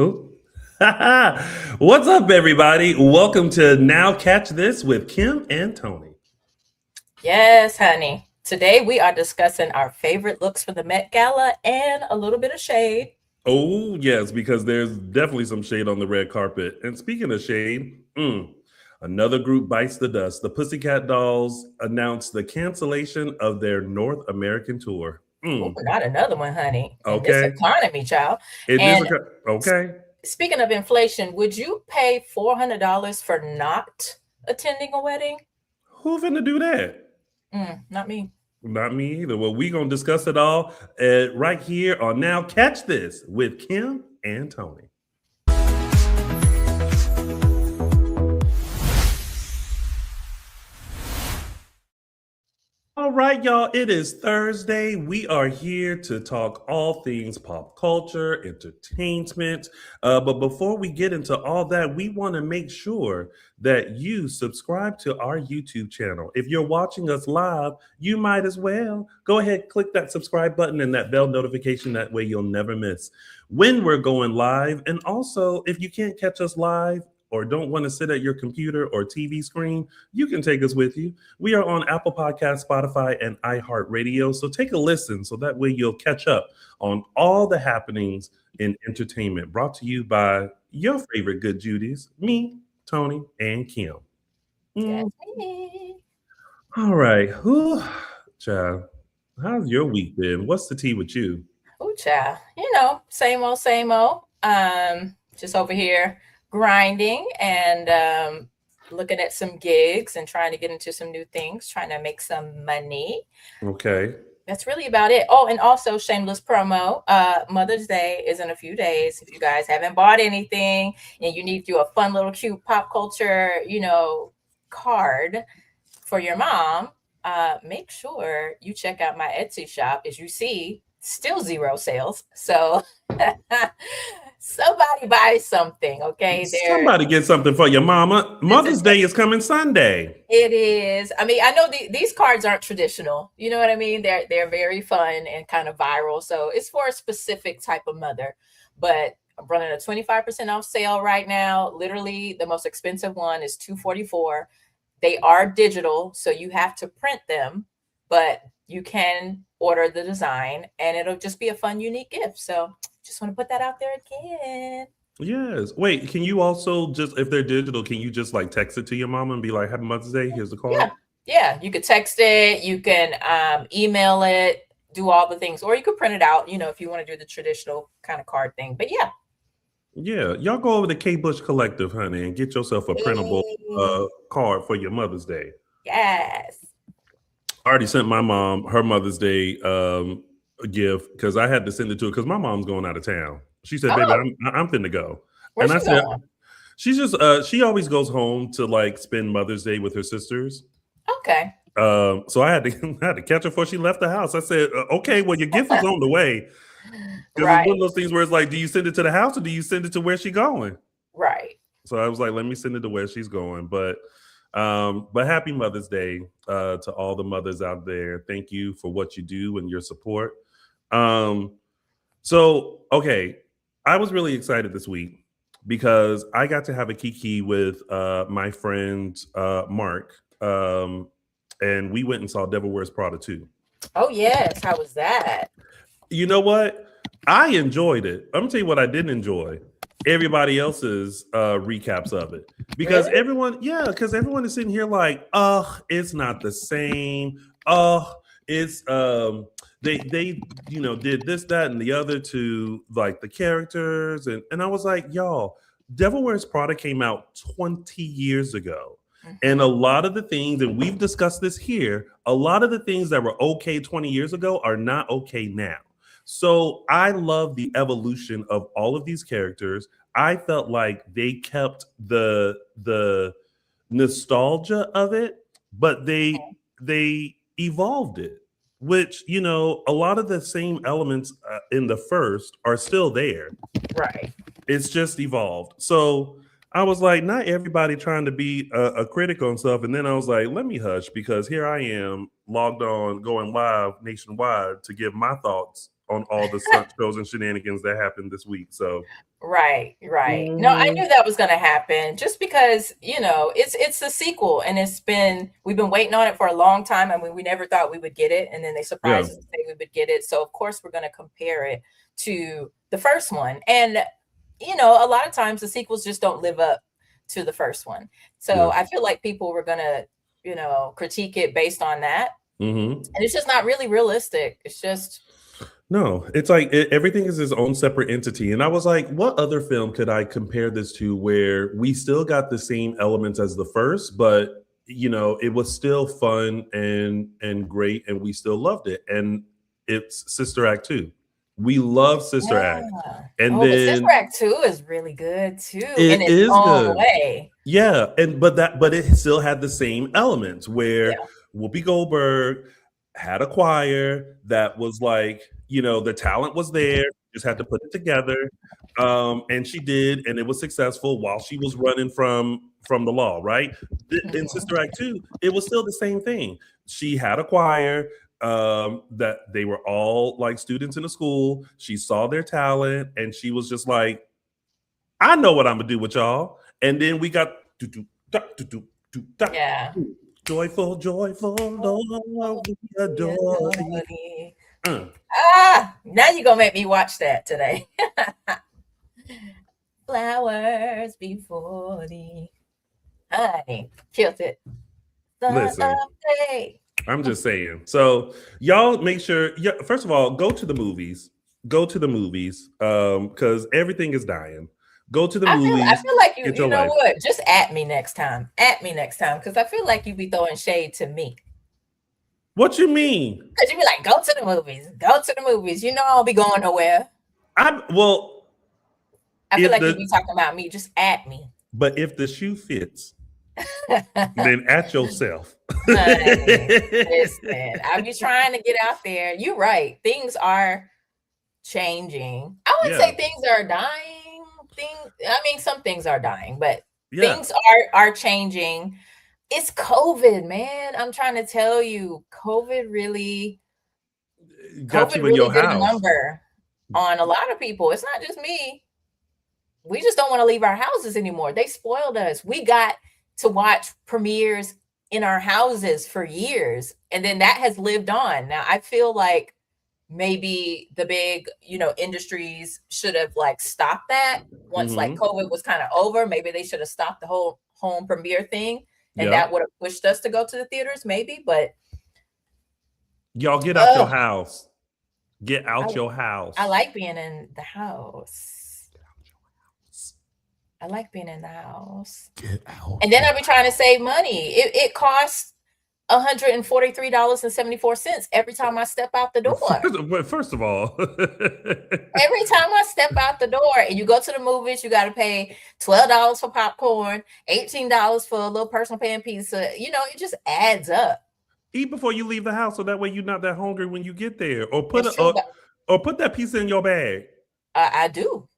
Who? What's up, everybody? Welcome to Now Catch This with Kim and Tony. Yes, honey. Today we are discussing our favorite looks for the Met Gala and a little bit of shade. Oh, yes, because there's definitely some shade on the red carpet. And speaking of shade, another group bites the dust. The Pussycat Dolls announced the cancellation of their North American tour. Oh, not another one, honey. In this Okay. economy, child. It is And okay. speaking of inflation, would you pay $400 for not attending a wedding? Who finna do that? Not me. Not me either. Well, we're going to discuss it all right here on Now Catch This with Kim and Tony. All right, y'all. It is Thursday. We are here to talk all things pop culture, entertainment. But before we get into all that, we want to make sure that you subscribe to our YouTube channel. If you're watching us live, you might as well go ahead, click that subscribe button and that bell notification. That way you'll never miss when we're going live. And also, if you can't catch us live, or don't want to sit at your computer or TV screen, you can take us with you. We are on Apple Podcasts, Spotify, and iHeartRadio. So take a listen so that way you'll catch up on all the happenings in entertainment, brought to you by your favorite good Judies, me, Tony, and Kim. That's me. All right. Whew. Child, how's your week been? What's the tea with you? Oh, child. Same old, same old. Just over here grinding and looking at some gigs and trying to get into some new things, trying to make some money. Okay. That's really about it. Oh, and also shameless promo. Mother's Day is in a few days. If you guys haven't bought anything and you need to do a fun little cute pop culture, card for your mom, make sure you check out my Etsy shop. As you see, still zero sales. So somebody buy something, okay? Somebody get something for your mama. Mother's Day is coming Sunday. It is. I mean, I know these cards aren't traditional. You know what I mean? They're very fun and kind of viral. So it's for a specific type of mother. But I'm running a 25% off sale right now. Literally, the most expensive one is $244. They are digital, so you have to print them, but you can order the design and it'll just be a fun, unique gift. So just want to put that out there again. Yes. Wait, can you also just, if they're digital, can you just like text it to your mama and be like, Happy Mother's Day, here's the card? Yeah. You could text it, you can email it, do all the things, or you could print it out, if you want to do the traditional kind of card thing. But yeah. Yeah. Y'all go over to K Bush Collective, honey, and get yourself a printable card for your Mother's Day. Yes. I already sent my mom her Mother's Day gift because I had to send it to her because my mom's going out of town. She said, "Baby, I'm finna go." Where's and I she said, going? "She's just she always goes home to like spend Mother's Day with her sisters." Okay. So I had to catch her before she left the house. I said, "Okay, well, your gift is on the way." Because Right. it's one of those things where it's like, do you send it to the house or do you send it to where she's going? Right. So I was like, let me send it to where she's going. But happy Mother's Day to all the mothers out there. Thank you for what you do and your support. So okay, I was really excited this week because I got to have a kiki with my friend Mark, and we went and saw Devil Wears Prada 2. Oh yes, how was that? You know what? I enjoyed it. I'm gonna tell you what I didn't enjoy. Everybody else's recaps of it. Because Really? everyone is sitting here like, it's not the same. It's they did this, that, and the other to like the characters. And I was like, y'all, Devil Wears Prada came out 20 years ago. And a lot of the things, and we've discussed this here, a lot of the things that were okay 20 years ago are not okay now. So I love the evolution of all of these characters. I felt like they kept the nostalgia of it, but they evolved it, which, a lot of the same elements in the first are still there. Right. It's just evolved. So I was like, not everybody trying to be a critic on stuff. And then I was like, let me hush, because here I am logged on, going live nationwide to give my thoughts on all the stunt shows and shenanigans that happened this week. So Right. No, I knew that was going to happen just because, it's a sequel and we've been waiting on it for a long time. I mean, we never thought we would get it. And then they surprised us and say we would get it. So of course we're going to compare it to the first one. And, a lot of times the sequels just don't live up to the first one. So I feel like people were going to, critique it based on that. And it's just not really realistic. It's just... No, it's like everything is its own separate entity. And I was like, what other film could I compare this to where we still got the same elements as the first, but it was still fun and great, and we still loved it. And it's Sister Act 2. We love Sister Act. And then Sister Act 2 is really good too. It is good. Way. Yeah. But it still had the same elements where Whoopi Goldberg had a choir that was like, the talent was there, just had to put it together. And she did, and it was successful while she was running from the law, right? In Sister Act 2, it was still the same thing. She had a choir that they were all like students in the school. She saw their talent, and she was just like, I know what I'm gonna do with y'all. And then we got joyful, Lord, we adore you. Now you're gonna make me watch that today. Flowers before thee. Honey, killed it. Listen, I'm just saying. So y'all make sure, first of all, go to the movies. Because everything is dying. Go to the movies. I feel like you know what? Just at me next time. Because I feel like you be throwing shade to me. What you mean? Because you be like, go to the movies. I'll be going nowhere. I feel like you be talking about me. Just at me. But if the shoe fits, then at yourself. Listen, I be trying to get out there. You're right. Things are changing. I wouldn't say things are dying. Some things are dying, but things are changing. It's COVID, man. I'm trying to tell you, COVID really got you in your did house. A number on a lot of people. It's not just me. We just don't want to leave our houses anymore. They spoiled us. We got to watch premieres in our houses for years, and then that has lived on. Now, I feel like maybe the big, industries should have like stopped that once like COVID was kind of over. Maybe they should have stopped the whole home premiere thing. And that would have pushed us to go to the theaters, maybe. But y'all get out your house. Get out your house. I like being in the house. I like being in the house. Get out. And then I'll be trying to save money. It costs $143.74 every time I step out the door. First of all, every time I step out the door, and you go to the movies, you got to pay $12 for popcorn, $18 for a little personal pan pizza. It just adds up. Eat before you leave the house, so that way you're not that hungry when you get there. Or put that pizza in your bag. I do.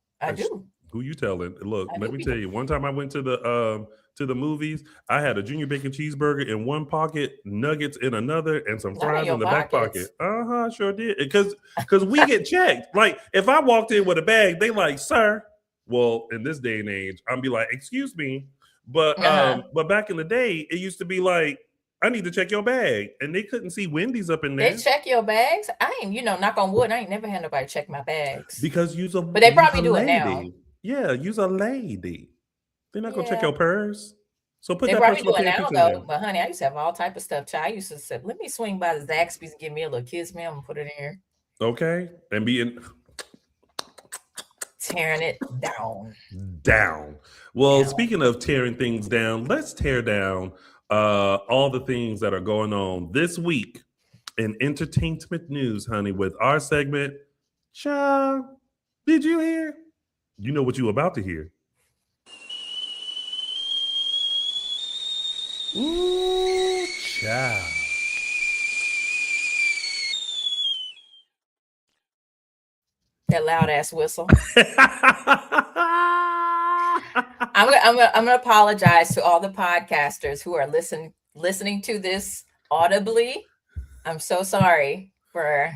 Who you telling? Look, let me tell you. One time I went to the movies, I had a junior bacon cheeseburger in one pocket, nuggets in another, and some fries in the back pocket. Sure did. Because we get checked. Like if I walked in with a bag, they like, sir. Well, in this day and age, I'm be like, excuse me. But back in the day, it used to be like, I need to check your bag. And they couldn't see Wendy's up in there. They check your bags? I ain't, knock on wood, I ain't never had nobody check my bags. Because but they probably do it now. Yeah, use a lady. They're not gonna check your purse. So put they that probably do it now, though. But honey, I used to have all type of stuff. I used to say, let me swing by the Zaxby's and give me a little kiss meal and put it in here. Okay. And tearing it down. Well, speaking of tearing things down, let's tear down all the things that are going on this week in entertainment news, honey, with our segment. Child, did you hear? You know what you were about to hear. Ooh, child. That loud ass whistle. I'm gonna apologize to all the podcasters who are listening to this audibly. I'm so sorry for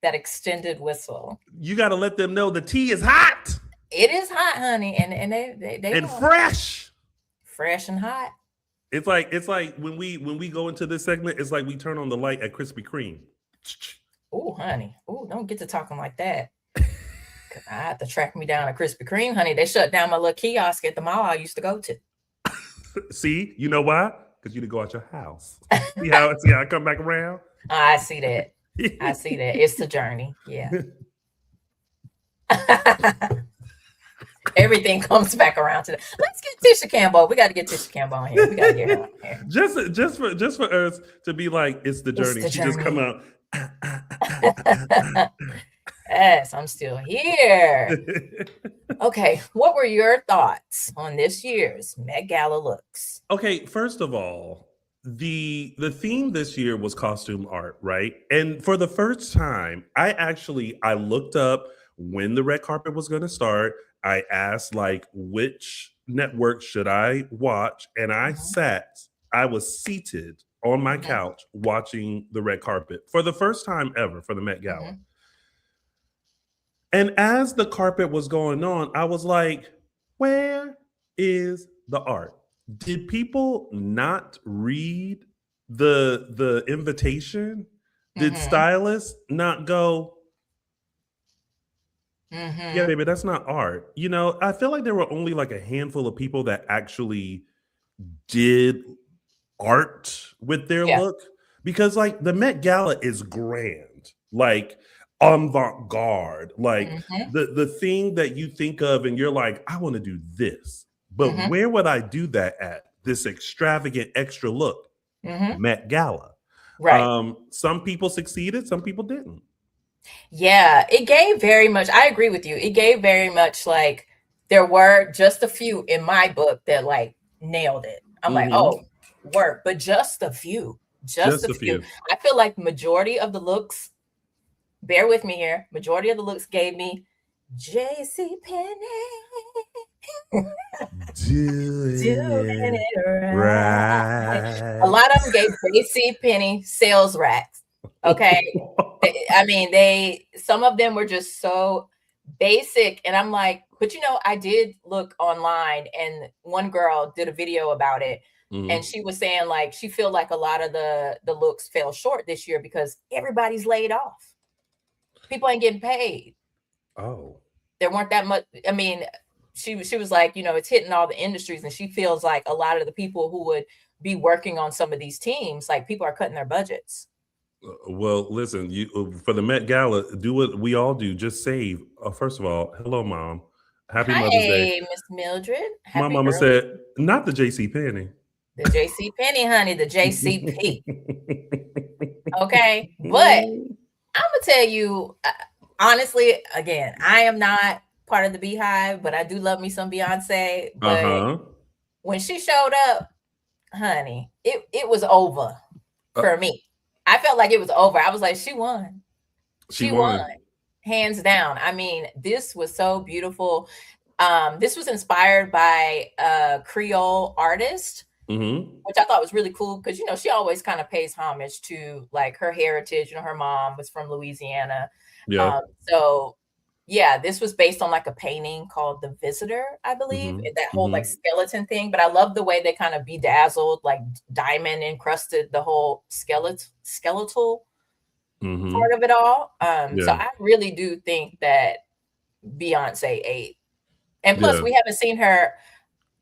that extended whistle. You got to let them know the tea is hot. It is hot, honey, and they and fresh. Fresh and hot. It's like when we go into this segment, it's like we turn on the light at Krispy Kreme. Oh, honey. Oh, don't get to talking like that. I have to track me down a Krispy Kreme, honey. They shut down my little kiosk at the mall I used to go to. See, you know why? Because you didn't go out your house. See how I come back around? I see that. I see that. It's the journey. Yeah. Everything comes back around to that. Let's get Tisha Campbell. We got to get Tisha Campbell on here. We got to get her on here. Just for us to be like, it's the journey. She just come out. Yes, I'm still here. Okay, what were your thoughts on this year's Met Gala looks? Okay, first of all, the theme this year was costume art, right? And for the first time, I looked up when the red carpet was going to start. I asked like which network should I watch, and I was seated on my couch watching the red carpet for the first time ever for the Met Gala. And as the carpet was going on, I was like, where is the art? Did people not read the invitation? Did stylists not go, yeah, baby, that's not art? You know, I feel like there were only like a handful of people that actually did art with their look, because like the Met Gala is grand, like avant-garde, like the thing that you think of and you're like, I want to do this, but where would I do that at? This extravagant extra look, Met Gala. Right. Some people succeeded, some people didn't. Yeah, it gave very much, I agree with you. It gave very much like, there were just a few in my book that like nailed it. I'm like, oh, work, but just a few. Just a few. I feel like majority of the looks, bear with me here, majority of the looks gave me J.C. Penney. Doing it right. A lot of them gave J.C. Penney sales racks. Okay. I mean, some of them were just so basic. And I'm like, but you know, I did look online and one girl did a video about it. And she was saying like, she feel like a lot of the looks fell short this year because everybody's laid off. People ain't getting paid. Oh. There weren't that much. I mean, she was like, you know, it's hitting all the industries. And she feels like a lot of the people who would be working on some of these teams, like people are cutting their budgets. Well, listen, you for the Met Gala, do what we all do. Just save. First of all, hello, Mom. Happy Mother's Day. Hey, Miss Mildred. My mama said, not the J.C. Penney. The J.C. Penney, honey, the JCP. Okay, but I'm gonna tell you, honestly, again, I am not part of the Beehive, but I do love me some Beyonce. But when she showed up, honey, it was over for me. I felt like it was over. I was like, she won. She won. Hands down. I mean, this was so beautiful. This was inspired by a Creole artist, which I thought was really cool because, you know, she always kind of pays homage to like her heritage. You know, her mom was from Louisiana. Yeah. So yeah, this was based on like a painting called The Visitor, I believe, and that whole like skeleton thing. But I love the way they kind of bedazzled, like diamond encrusted the whole skeletal part of it all. So I really do think that Beyonce ate. And plus, we haven't seen her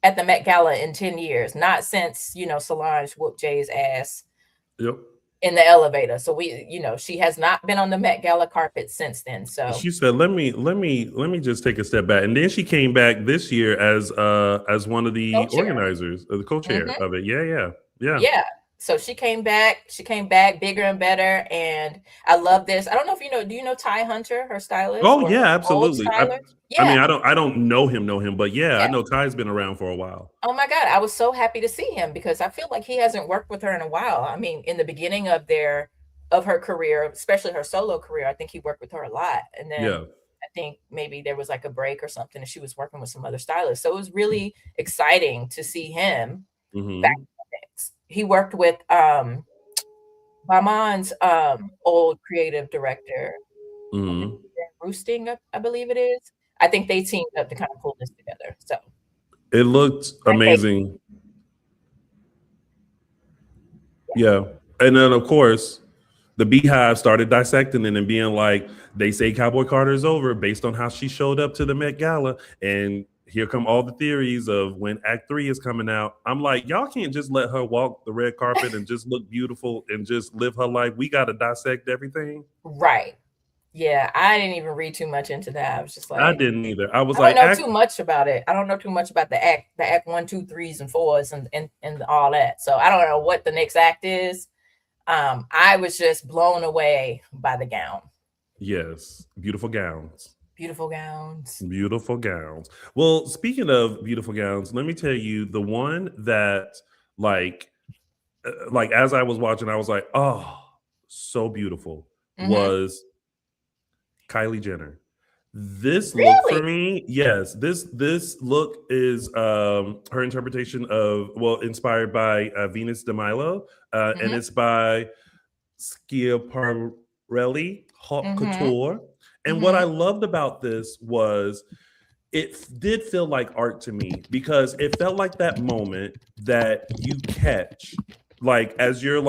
at the Met Gala in 10 years, not since, you know, Solange whooped Jay's ass in the elevator. So she has not been on the Met Gala carpet since then. So she said, let me just take a step back. And then she came back this year as one of the organizers, the co-chair of it. Yeah. So she came back bigger and better. And I love this. I don't know if you know, do you know Ty Hunter, her stylist? Oh yeah, absolutely. I mean, I don't know him, but I know Ty's been around for a while. Oh my God. I was so happy to see him because I feel like he hasn't worked with her in a while. I mean, in the beginning of her career, especially her solo career, I think he worked with her a lot. And then I think maybe there was like a break or something and she was working with some other stylists. So it was really exciting to see him back. He worked with Maman's old creative director. Hmm. Roosting, I believe it is. I think they teamed up to kind of pull this together. So It looked I think, amazing. Yeah. And then, of course, the Beehive started dissecting it and being like, they say Cowboy Carter is over based on how she showed up to the Met Gala. And here come all the theories of when Act 3 is coming out. I'm like, y'all can't just let her walk the red carpet and just look beautiful and just live her life. We got to dissect everything. right. Yeah, I didn't even read too much into that. I was just I like, didn't either. I was I don't like, know too much about it. I don't know too much about the act 1, 2, 3s, and 4s and all that. So I don't know what the next act is. I was just blown away by the gown. yes, beautiful gowns. Beautiful gowns. Beautiful gowns. Well, speaking of beautiful gowns, let me tell you the one that like as I was watching, I was like, oh, so beautiful Mm-hmm. was Kylie Jenner. This look Really? for me, yes, this look is her interpretation of inspired by Venus de Milo, and Mm-hmm. it's by Schiaparelli Haute Mm-hmm. Couture. And what I Mm-hmm. loved about this was did feel like art to me because it felt like that moment that you catch, like as you're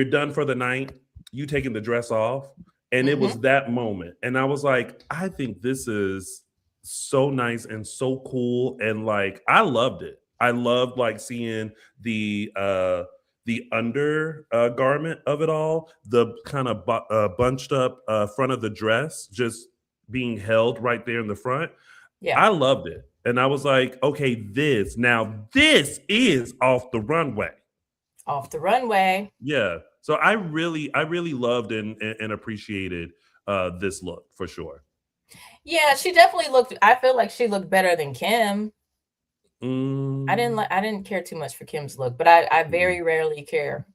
done for the night, you taking the dress off, and it was Mm-hmm. that moment, and I was like, I think this is so nice and so cool, and like I loved it. I loved like seeing the under garment of it all, the kind of bunched up front of the dress, just being held right there in the front. Yeah. I loved it. And I was like, okay, this is off the runway. Off the runway. Yeah. So I really loved and appreciated this look for sure. Yeah, she definitely looked. I feel like she looked better than Kim. Mm, I didn't care too much for Kim's look, but I mm, very rarely care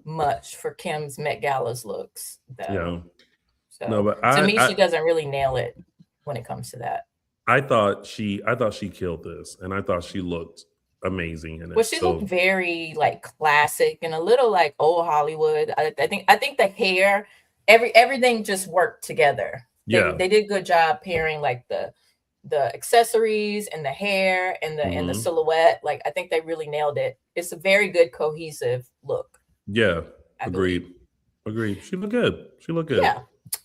much for Kim's Met Gala's looks, though. yeah. No, So but to I, me, I she doesn't really nail it when it comes to that. I thought she killed this, and I thought she looked amazing in Well, it. she looked So very like classic and a little like old Hollywood. I think the hair, everything just worked together. yeah. They did a good job pairing like the accessories and the hair and the Hmm. silhouette. Like I think they really nailed it. It's a very good cohesive look, Yeah. I believe. Agreed. She looked good. She looked good. Yeah.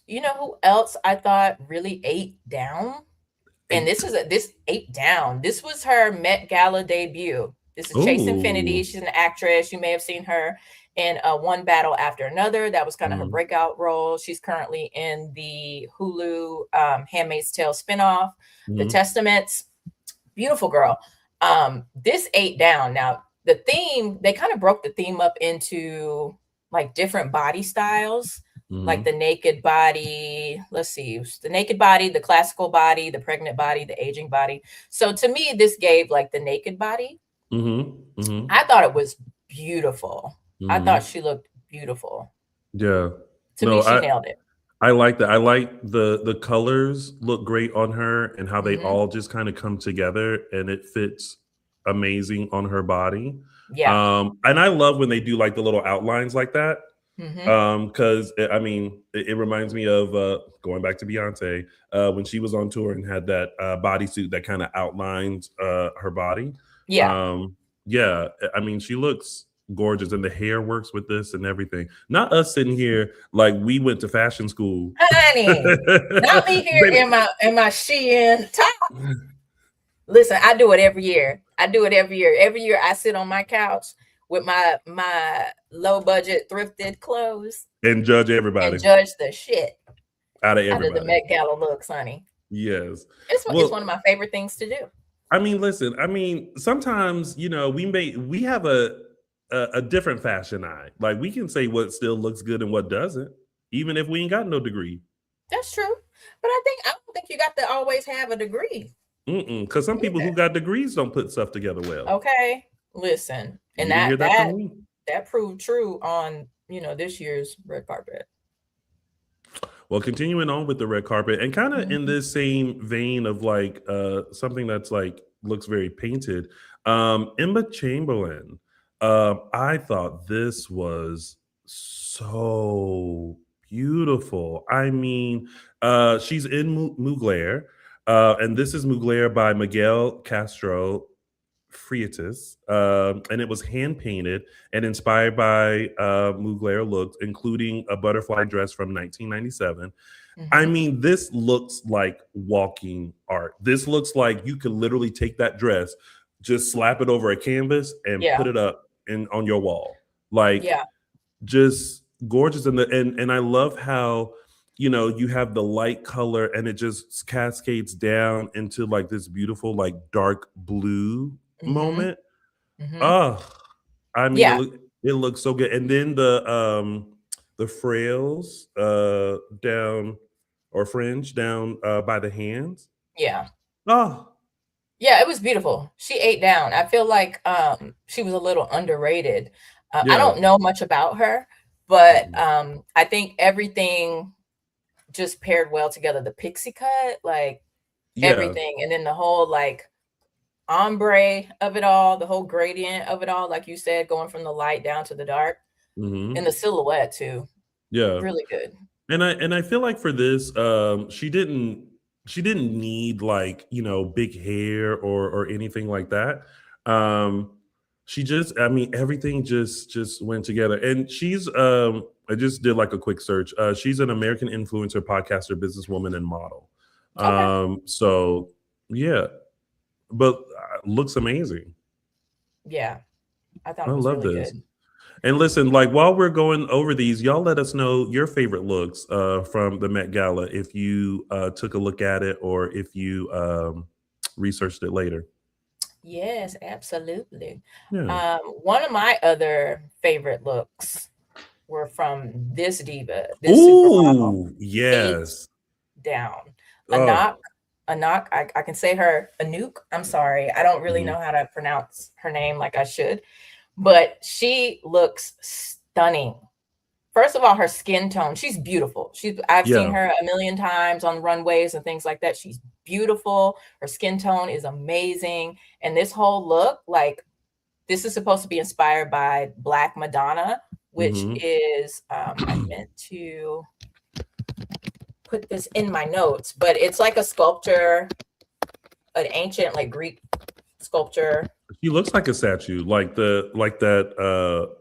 You know who else I thought really ate down? And Eight. this ate down. This was her Met Gala debut. This is Chase Infinity. Ooh. She's an actress. You may have seen her in One Battle After Another. That was kind of her Mhm. breakout role. She's currently in the Hulu Handmaid's Tale spinoff, The Mhm. Testaments. Beautiful girl. This ate down. Now, the theme, they kind of broke the theme up into like different body styles, like Mhm. the naked body. Let's see, the naked body, the classical body, the pregnant body, the aging body. So to me, this gave like the naked body. Mhm. Mhm. I thought it was beautiful. I thought Mhm. she looked beautiful. Yeah. To me, No, she I nailed it. I like that. I like the colors look great on her and how they Hmm. all just kind of come together and it fits amazing on her body. Yeah. And I love when they do like the little outlines like that. Hmm. Because I mean, it reminds me of going back to Beyonce when she was on tour and had that bodysuit that kind of outlined her body. Yeah. Yeah, I mean, she looks gorgeous, and the hair works with this and everything. Not us sitting here like we went to fashion school, Honey, not me here baby. in my Shein top. Listen, I do it every year. I do it every year. Every year I sit on my couch with my low budget thrifted clothes And judge and everybody judge the shit out of out of the everybody. Met Gala looks, honey. Yes. It's one Well, of my favorite things to do. I mean, listen. I mean, sometimes we have a different fashion eye. Like we can say what still looks good and what doesn't, even if we ain't got no degree. That's true. But I don't think you got to always have a degree Because some people who either. got degrees don't put stuff together well. Okay. Listen. And You didn't hear that from me. that proved true on, this year's red carpet. Well, continuing on with the red carpet and kind of in Mhm. this same vein of like something that's like looks very painted. Emma Chamberlain. I thought this was so beautiful. I mean, she's in Mugler, and this is Mugler by Miguel Castro Freitas, and it was hand painted and inspired by Mugler looks, including a butterfly dress from 1997. I Hmm. mean, this looks like walking art. This looks like you could literally take that dress, just slap it over a canvas, and put Yeah. it up in on your wall. Like, Yeah. just gorgeous. And I love how, you have the light color and it just cascades down into like this beautiful like dark blue Hmm. moment. Hmm. Oh, I mean, Yeah. it looks so good. And then the frills down, or fringe down by the hands. Yeah. Oh. Yeah, it was beautiful. She ate down. I feel like she was a little underrated. I Yeah. don't know much about her, but Mhm. I think everything just paired well together. The pixie cut, like Yeah. everything, and then the whole like ombre of it all, the whole gradient of it all, like you said, going from the light down to the dark, and Hmm. the silhouette too. Yeah. Really good. And I feel like for this, she didn't need like, big hair or anything like that. Um, she just, I mean, everything just went together. And she's I just did like a quick search. She's an American influencer, podcaster, businesswoman, and model. Okay. So yeah, but looks amazing. Yeah, I thought I it was love really this. good. And listen, like while we're going over these, y'all let us know your favorite looks from the Met Gala if you took a look at it or if you researched it later. Yes, absolutely. Yeah. One of my other favorite looks were from this diva, this supermodel, Ooh, eight yes. down. Anak, Oh. Anak, I can say her Anouk. I'm sorry. I don't really Mhm. know how to pronounce her name like I should, but she looks stunning. First of all, her skin tone, she's beautiful. I've seen Yeah. her a million times on runways and things like that. She's beautiful. Her skin tone is amazing. And this whole look, like this is supposed to be inspired by Black Madonna, which Hmm. is I meant to put this in my notes, but it's like a sculpture, an ancient like Greek sculpture. She looks like a statue, like that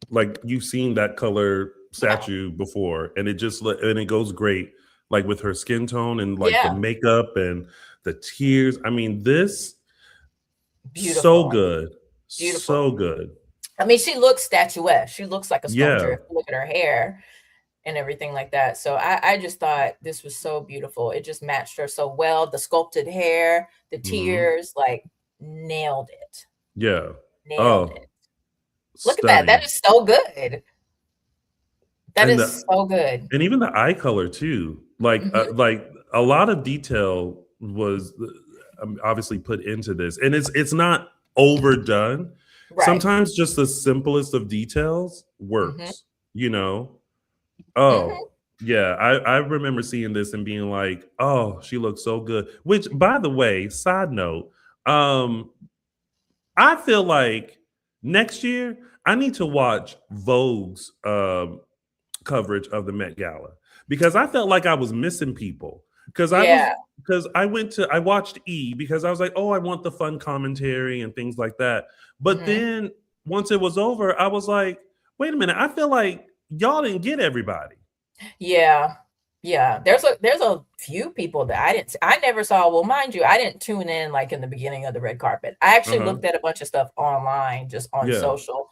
like you've seen that color Yeah. statue before, and and it goes great like with her skin tone and like the Yeah. makeup and the tears. I mean, this so Beautiful. good. Beautiful. So good. I mean, she looks statuesque. She looks like a sculpture Yeah. if you look at her hair and everything like that. So I just thought this was so beautiful. It just matched her so well. The sculpted hair, the Mhm. tears, like nailed it. Yeah. Nailed it. Oh, Look at that. That stunning. is so good. That And is so good. even the eye color too. Mhm. Like a lot of detail was obviously put into this, and it's not overdone. Right. Sometimes just the simplest of details Mhm. works. You know. Mhm. Oh, yeah. I remember seeing this and being like, "Oh, she looks so good." Which, by the way, side note, um, I feel like next year I need to watch Vogue's coverage of the Met Gala because I felt like I was missing people because Yeah. I watched E because I was like, oh, I want the fun commentary and things like that. But Mhm. then once it was over, I was like, wait a minute, I feel like y'all didn't get everybody. Yeah. Yeah. There's a few people that I never saw. Well, mind you, I didn't tune in like in the beginning of the red carpet. I Uh actually huh. looked at a bunch of stuff online, just on Yeah. social.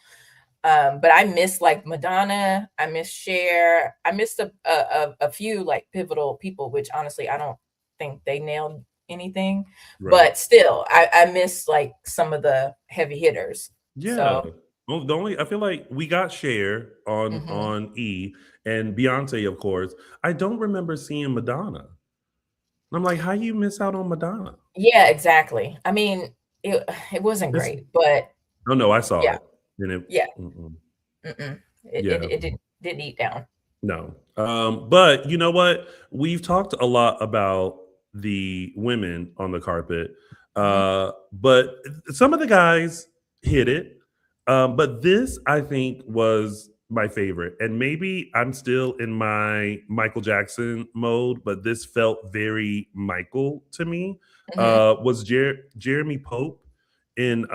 But I missed like Madonna, I missed Cher, I missed a few like pivotal people, which honestly I don't think they nailed anything. Right. But still, I missed like some of the heavy hitters. Yeah. So Well, the only I feel like we got Cher on mhm. E and Beyonce, of course. I don't remember seeing Madonna. I'm like, how you miss out on Madonna? Yeah, exactly. I mean, it wasn't It's great, but Oh no, I saw yeah, it, and yeah. mm-mm. Mm-mm. It Yeah, it didn't eat down. no. But you know what? We've talked a lot about the women on the carpet, Mhm. but some of the guys hit it. But this, I think, was my favorite. And maybe I'm still in my Michael Jackson mode, but this felt very Michael to me. Hmm. Was Jeremy Pope in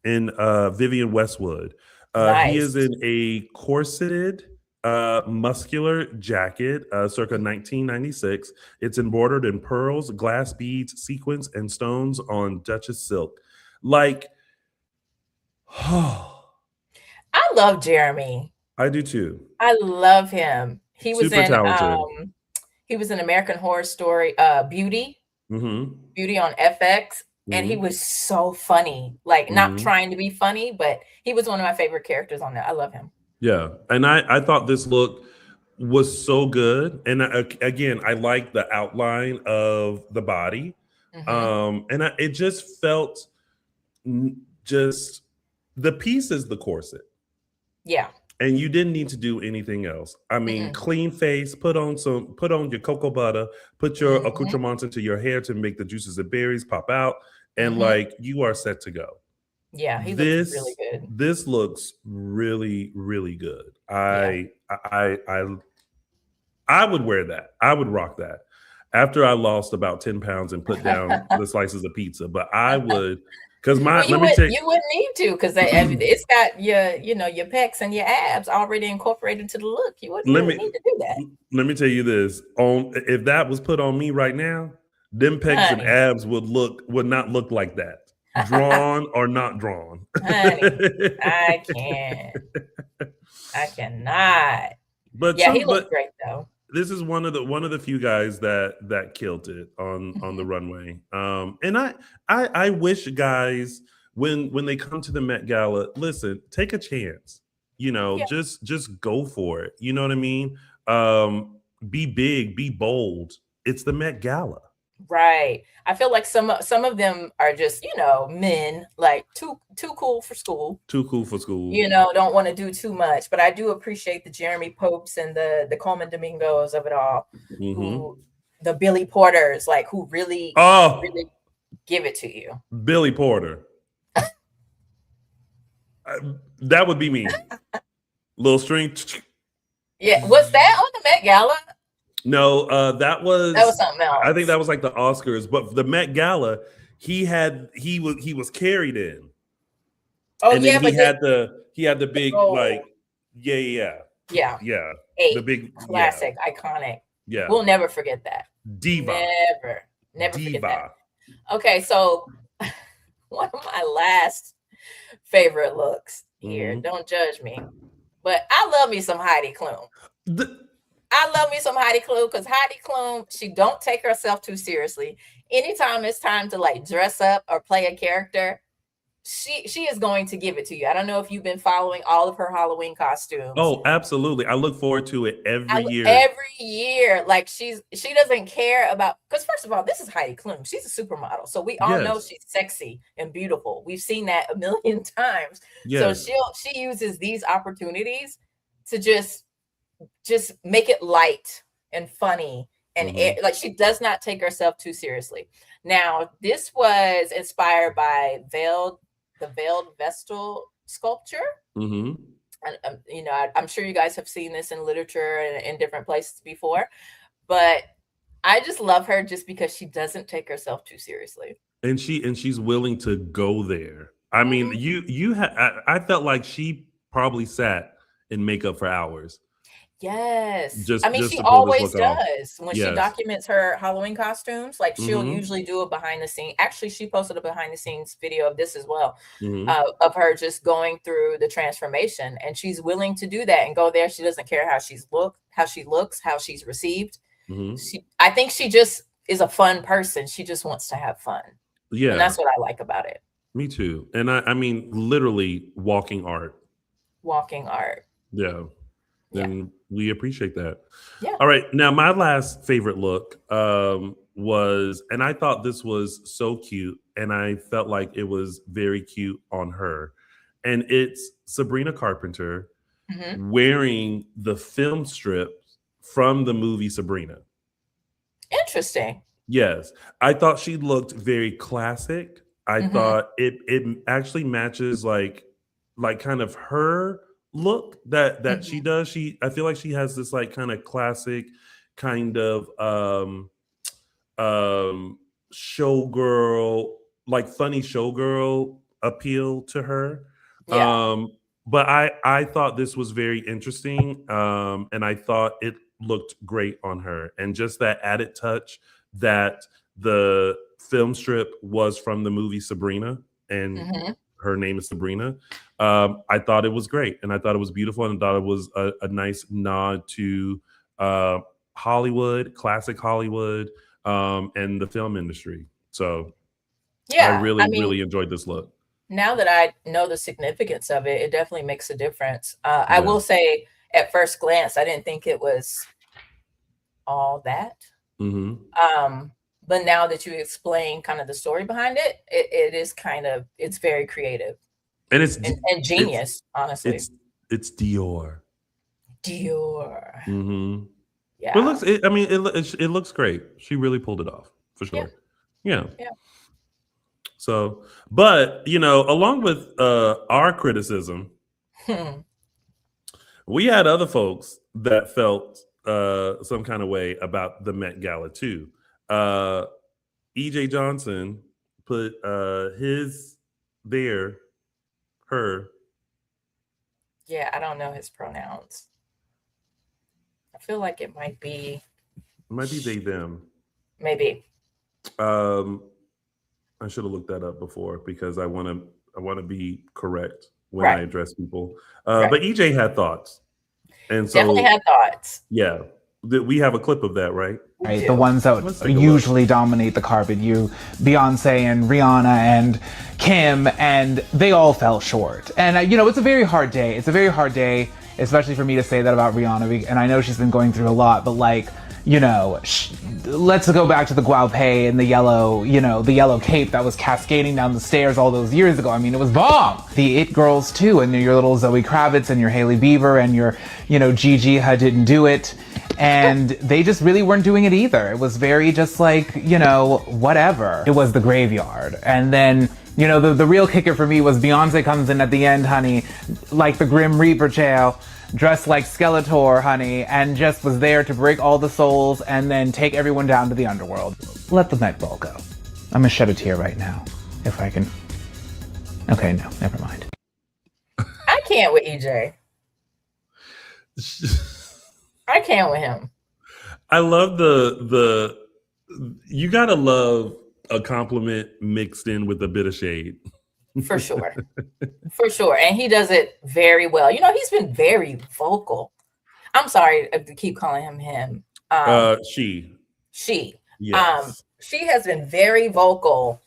Vivian Westwood. He is Nice. in a corseted, muscular jacket, circa 1996. It's embroidered in pearls, glass beads, sequins, and stones on Duchess silk. Like, I I love Jeremy. do too. I love him. Super talented. He was in American Horror Story, Beauty. Hmm. Beauty on FX, and he Hmm. was so funny. Like, not Hmm. trying to be funny, but he was one of my favorite characters on there. I love him. Yeah, and I thought this look was so good, and again, I like the outline of the body, Hmm. and it just felt just the piece is the corset, Yeah. and you didn't need to do anything else. I mean, Mm-mm. clean face, put on your cocoa butter, put your Hmm. accoutrements into your hair to make the juices and berries pop out, and Hmm. like you are set to go. Yeah, he looked really This good. this looks really really good. Yeah. I would wear that. I would rock that. After I lost about 10 pounds and put down the slices of pizza, but I would because my Well, let me take you wouldn't need to, because it's got your pecs and your abs already incorporated into the look. You wouldn't let really me need to do that, let me tell you this. On if that was put on me right now, them pecs and honey. abs would not look like that. Drawn or not drawn. Honey, I can't. I cannot. but Yeah, he some looked but great though. this is one of the few guys that killed it on the Mhm. runway. And I wish guys when they come to the Met Gala, listen, take a chance. Yeah. Just go for it. You know what I mean? Be big, be bold. It's the Met Gala. Right. I feel like some of them are just, men, like too cool for school. Too cool for school. Don't want to do too much. But I do appreciate the Jeremy Popes and the Coleman Domingos of it all, Hmm. who the Billy Porters, like, who really, Oh, really give it to you. Billy Porter. That would be me. Little string. Yeah. Was that on the Met Gala? No, That was something I think else. that was like the Oscars, but the Met Gala, he was carried in, Oh and then yeah, but he had the big like, oh yeah, yeah, yeah, the a big, yeah, classic, iconic. yeah, We'll never forget that. diva, Never forget that. diva. Okay, so one of my last favorite looks here. Mhm. Don't judge me, but I love me some Heidi Klum. The- I love me some Heidi Klum, because Heidi Klum, she don't take herself too seriously. Anytime it's time to like dress up or play a character, she is going to give it to you. I don't know if you've been following all of her Halloween costumes. oh, absolutely. I look forward to it every year. Every year, like, she doesn't care about, because first of all, this is Heidi Klum. She's a supermodel, so we all know Yes, she's sexy and beautiful. We've seen that a million times. So yes. she uses these opportunities to just make it light and funny, and Hmm. like, she does not take herself too seriously. Now, this was inspired by the veiled vestal sculpture. Hmm. And I'm sure you guys have seen this in literature and in different places before, but I just love her just because she doesn't take herself too seriously. And she's willing to go there. I mean, Mhm. I felt like she probably sat in makeup for hours Yes. I just mean, just she to pull this always look off. does. When she Yes. documents her Halloween costumes, like, she'll Hmm. usually do a behind the scene. Actually, she posted a behind the scenes video of this as well, Hmm. of her just going through the transformation, and she's willing to do that and go there. She doesn't care how she looks, how she's received. Hmm. I think she just is a fun person. She just wants to have fun. And Yeah, that's what I like about it. me too. And I mean, literally walking art. Walking art. Yeah, Yeah. and we appreciate that. Yeah. All right, now my last favorite look was, and I thought this was so cute, and I felt like it was very cute on her, and it's Sabrina Carpenter Hmm. wearing the film strip from the movie Sabrina. Interesting. Yes, I thought she looked very classic. I Hmm. thought it actually matches like kind of her look that she Mhm. does. I feel like she has this like kind of classic kind of um showgirl, like funny showgirl appeal to her. Yeah. But I thought this was very interesting, and I thought it looked great on her, and just that added touch that the film strip was from the movie Sabrina, and Hmm. her name is Sabrina. I thought it was great, and I thought it was beautiful, and I thought it was a nice nod to uh, Hollywood, classic Hollywood, and the film industry. So I Yeah. really, I mean, really enjoyed this look. now that I know the significance of it, it definitely makes a difference. I Yeah. will say, at first glance, I didn't think it was all that. Hmm. But now that you explain kind of the story behind it, it is kind of, it's very creative And and it's genius, honestly. it's Dior. Dior. Hmm. But Yeah. I mean, it looks great. She really pulled it off for Yeah. sure. Yeah. Yeah. So, but along with our criticism, Hmm. we had other folks that felt some kind of way about the Met Gala too. EJ Johnson put her. Yeah. I don't know his pronouns. I feel like it might be They them. maybe. Um, I should have looked that up before because I want to be correct when I Right. address people. Right. But EJ had thoughts, and Definitely so had thoughts. yeah, we have a clip of that, right? We Right, do. the ones that Let's take a usually dominate the carpet. Beyonce and Rihanna and Kim, and they all fell short. And it's a very hard day. It's a very hard day, especially for me to say that about Rihanna. And I know she's been going through a lot, but let's go back to the guaupe and the yellow cape that was cascading down the stairs all those years ago. I mean, it was bomb. The It Girls too, and your little Zoe Kravitz and your Hailey Bieber and your, Gigi Hadid Do It. And they just really weren't doing it either. It was very just like, whatever. It was the graveyard. And then, the real kicker for me was Beyonce comes in at the end, honey, like the Grim Reaper child, dressed like Skeletor, honey, and just was there to break all the souls and then take everyone down to the underworld. Let the Met Ball go. I'm gonna shed a tear right now, if I can. Okay, no, never mind. I can't with EJ. I can't with him. I love the you gotta love a compliment mixed in with a bit of shade. For sure. For sure. And he does it very well. He's been very vocal. I'm sorry to keep calling him. She. Yes. She has been very vocal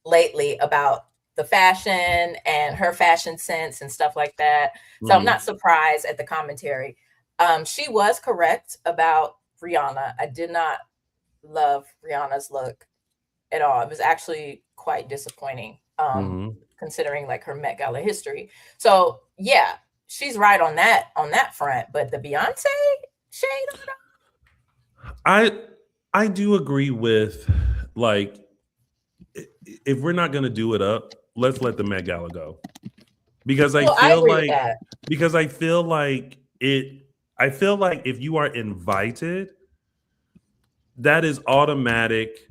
lately about the fashion and her fashion sense and stuff like that. So I'm not surprised at the commentary. She was correct about Rihanna. I did not love Rihanna's look at all. It was actually quite disappointing, considering like her Met Gala history. So yeah, she's right on that front. But the Beyonce shade on it, I do agree with, like, if we're not gonna do it up, let's let the Met Gala go. Because I feel like if you are invited, that is automatic.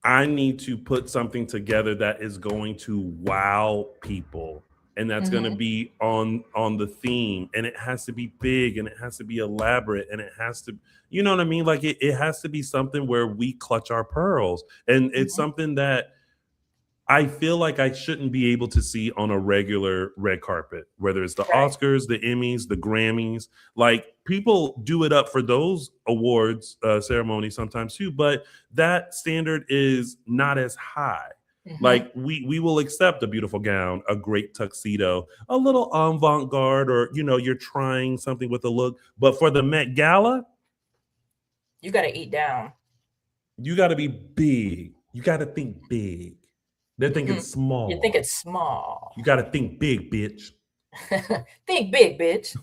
I need to put something together that is going to wow people, and that's going to be on the theme, and it has to be big, and it has to be elaborate, and it has to, you know what I mean? Like it has to be something where we clutch our pearls, and it's something that I feel like I shouldn't be able to see on a regular red carpet, whether it's the Oscars, the Emmys, the Grammys. Like, people do it up for those awards ceremonies sometimes too, but that standard is not as high. Like, we will accept a beautiful gown, a great tuxedo, a little avant-garde, or you're trying something with a look. But for the Met Gala, you got to eat down. You got to be big. You got to think big. They're thinking small. You're thinking small. You got to think big, bitch. Think big, bitch.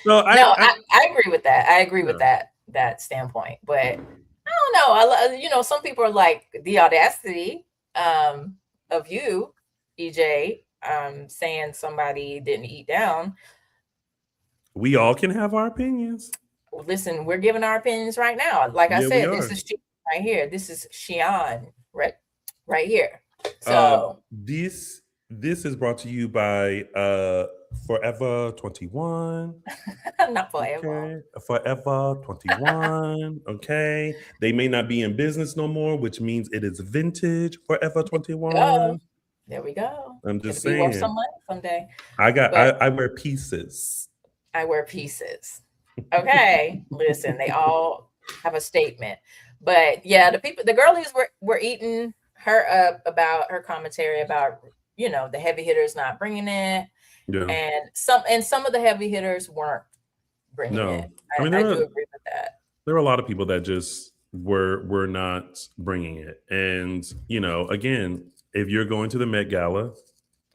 So I agree with that. I agree with that standpoint. But I don't know. Some people are like, the audacity of you, EJ, saying somebody didn't eat down. We all can have our opinions. Listen, we're giving our opinions right now. Like I Yeah, we said, are. this is right here. This is Xi'an right here. So this is brought to you by Forever 21. not forever. Okay. Forever 21. Okay. They may not be in business no more, which means it is vintage Forever 21. There we go. I'm just It'll be worth saying. some money someday. I wear pieces. I wear pieces. Okay. Listen, they all have a statement. But yeah, the girlies were eating her up about her commentary about, the heavy hitters not bringing it. Yeah. And some of the heavy hitters weren't bringing it. I do agree with that. There are a lot of people that just were not bringing it. And, again, if you're going to the Met Gala,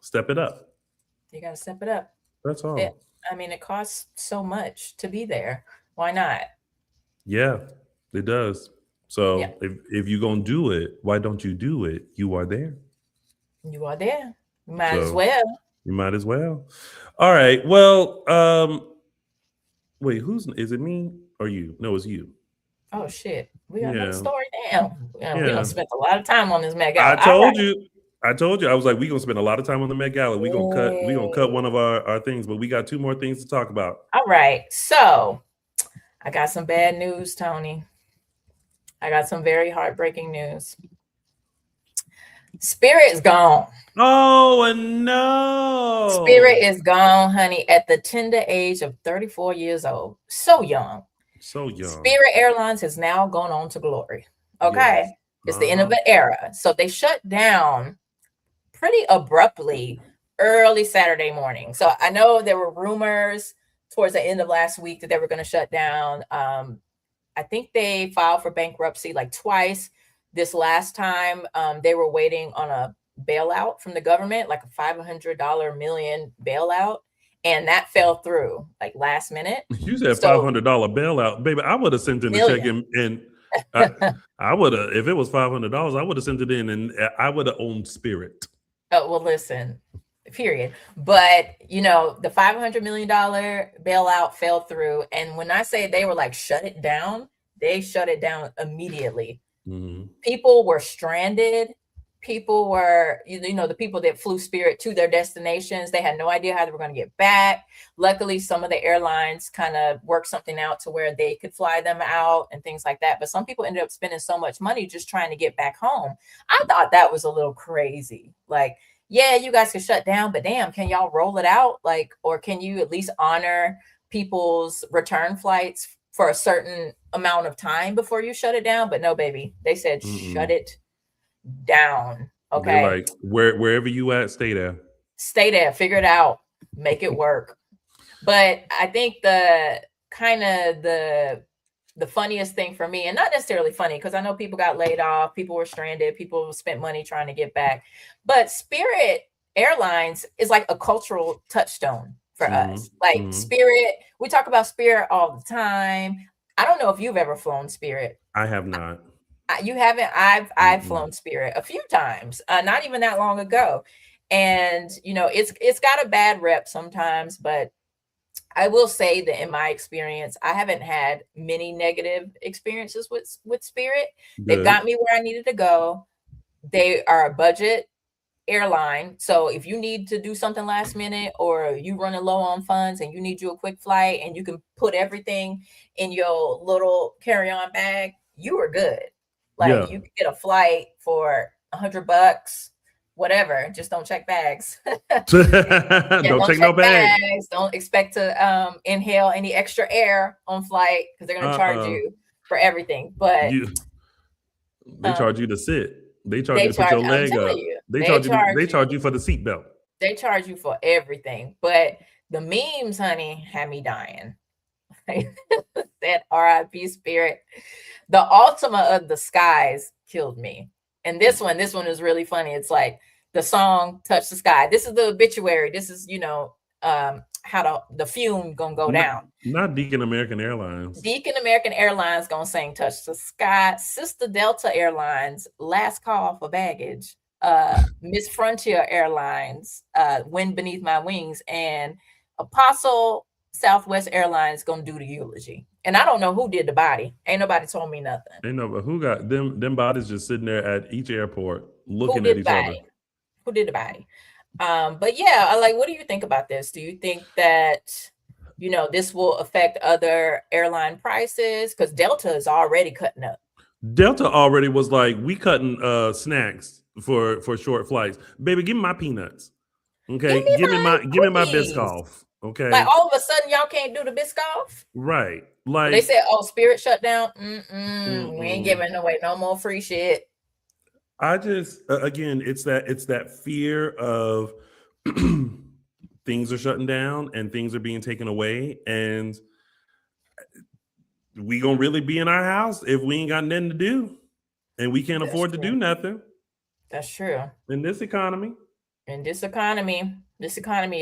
step it up. You got to step it up. That's all. It costs so much to be there. Why not? Yeah, it does. So if you're going to do it, why don't you do it? You are there. You are there. You might as well. You might as well. All right. Well, wait, is it me or you? No, it's you. Oh shit. We got another story now. We done spent a lot of time on this Met I Gala. told you. I was like, we're gonna spend a lot of time on the Met Gala. We're gonna cut one of our things, but we got 2 more things to talk about. All right. So I got some bad news, Tony. I got some very heartbreaking news. Spirit is gone. Oh no. Spirit is gone, honey, at the tender age of 34 years old. So young. So young. Spirit Airlines has now gone on to glory. Okay. Yes. It's the end of an era. So they shut down pretty abruptly early Saturday morning. So I know there were rumors towards the end of last week that they were going to shut down. I think they filed for bankruptcy like twice. This last time, they were waiting on a bailout from the government, like a $500 million bailout. And that fell through like last minute. You said $500 bailout, baby. I would have sent in the check and I would have, if it was $500, I would have sent it in and I would have owned Spirit. Oh, well, listen, period. But, the $500 million bailout fell through. And when I say they were like, shut it down, they shut it down immediately. Mm-hmm. People were stranded. People were, the people that flew Spirit to their destinations, they had no idea how they were going to get back. Luckily, some of the airlines kind of worked something out to where they could fly them out and things like that. But some people ended up spending so much money just trying to get back home. I thought that was a little crazy. Like, yeah, you guys can shut down, but damn, can y'all roll it out? Like, or can you at least honor people's return flights for a certain amount of time before you shut it down? But no, baby, they said, shut it down. Okay. They're like, wherever you at, stay there. Stay there. Figure it out. Make it work. But I think the funniest thing for me, and not necessarily funny, because I know people got laid off, people were stranded, people spent money trying to get back. But Spirit Airlines is like a cultural touchstone for us. Like Spirit, we talk about Spirit all the time. I don't know if you've ever flown Spirit. I have not. You haven't? I've flown Spirit a few times, not even that long ago. And, it's got a bad rep sometimes, but I will say that in my experience, I haven't had many negative experiences with Spirit. Good. They've got me where I needed to go. They are a budget airline. So if you need to do something last minute or you running low on funds and you need you a quick flight and you can put everything in your little carry-on bag, you are good. Like you can get a flight for $100, whatever. Just don't check bags. Don't check no bags. Don't expect to inhale any extra air on flight because they're going to charge you for everything. But they charge you to sit. They charge you to put your leg up. They charge you for the seatbelt. They charge you for everything. But the memes, honey, had me dying. That RIP Spirit. The Ultima of the Skies killed me. And this one is really funny. It's like the song Touch the Sky. This is the obituary. This is, how the fume gonna go down. Not Deacon American Airlines. Deacon American Airlines gonna sing Touch the Sky. Sister Delta Airlines, last call for baggage. Miss Frontier Airlines, Wind Beneath My Wings, and Apostle Southwest Airlines gonna do the eulogy. And I don't know who did the body. Ain't nobody told me nothing. Ain't no, but who got them bodies just sitting there at each airport Who looking did at the each other? body? Who did the body? But yeah, like, what do you think about this? Do you think that, you know, this will affect other airline prices? Because Delta is already cutting up. Delta already was like, we cutting snacks for short flights. Baby, give me my peanuts. Okay. Give me my cookies. Biscoff. Okay. Like, all of a sudden, y'all can't do the Biscoff? Right. Like, They said, oh, Spirit shut down. We ain't giving away no more free shit. I just again, it's that fear of things are shutting down and things are being taken away, and we gonna really be in our house if we ain't got nothing to do, and we can't afford to do nothing. That's true. In this economy. This economy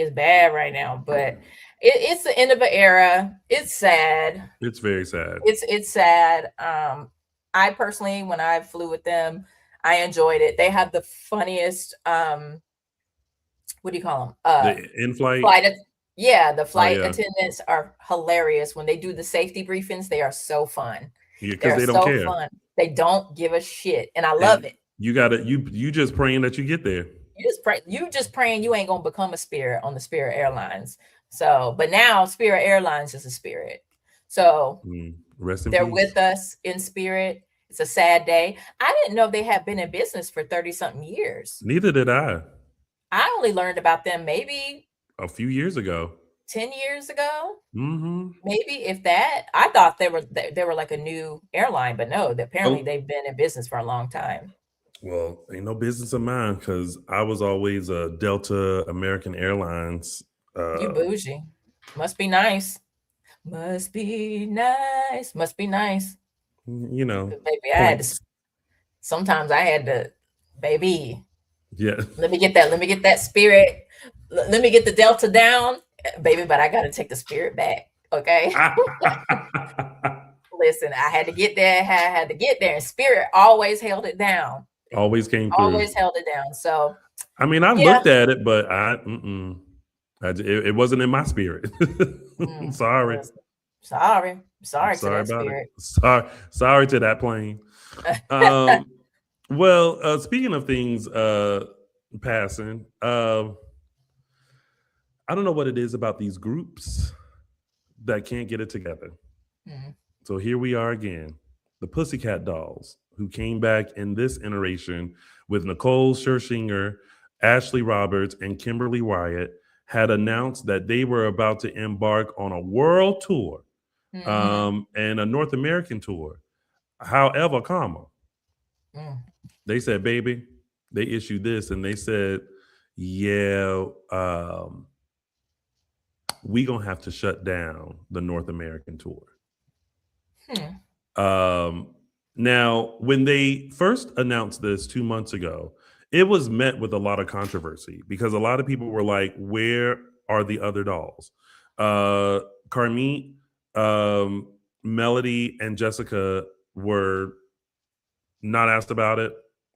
is bad right now, but it's the end of an era. It's sad. It's very sad. It's sad. I personally, when I flew with them, I enjoyed it. They have the funniest what do you call them? The in-flight. The flight attendants are hilarious. When they do the safety briefings, they are so fun. Yeah, because they don't care. Fun. They don't give a shit, and I love it. You gotta you just praying that you get there. You just praying you ain't gonna become a Spirit on the Spirit Airlines. So, but now Spirit Airlines is a Spirit. So they're with us in spirit. It's a sad day. I didn't know they had been in business for 30-something years. Neither did I. I only learned about them maybe a few years ago. 10 years ago. Mm-hmm. Maybe, if that. I thought they were like a new airline, but no, apparently they've been in business for a long time. Well, ain't no business of mine because I was always a Delta American Airlines. You bougie. Must be nice. Must be nice. Must be nice. You know, baby, sometimes I had to, baby. Yeah. Let me get that Spirit. Let me get the Delta down, baby, but I got to take the Spirit back. Okay. Listen, I had to get there. I had to get there. And Spirit always held it down. Always came through. Always held it down. So, I mean, I looked at it, but it wasn't in my spirit. Sorry. Sorry to that Spirit. Sorry to that plane. Well, speaking of things passing, I don't know what it is about these groups that can't get it together. Mm-hmm. So here we are again, the Pussycat Dolls, who came back in this iteration with Nicole Scherzinger, Ashley Roberts, and Kimberly Wyatt, had announced that they were about to embark on a world tour, and a North American tour. However, they said, baby, they issued this and they said, yeah, we gonna have to shut down the North American tour. Now, when they first announced this 2 months ago, it was met with a lot of controversy because a lot of people were like, where are the other dolls? Carmit, Melody, and Jessica were not asked about it,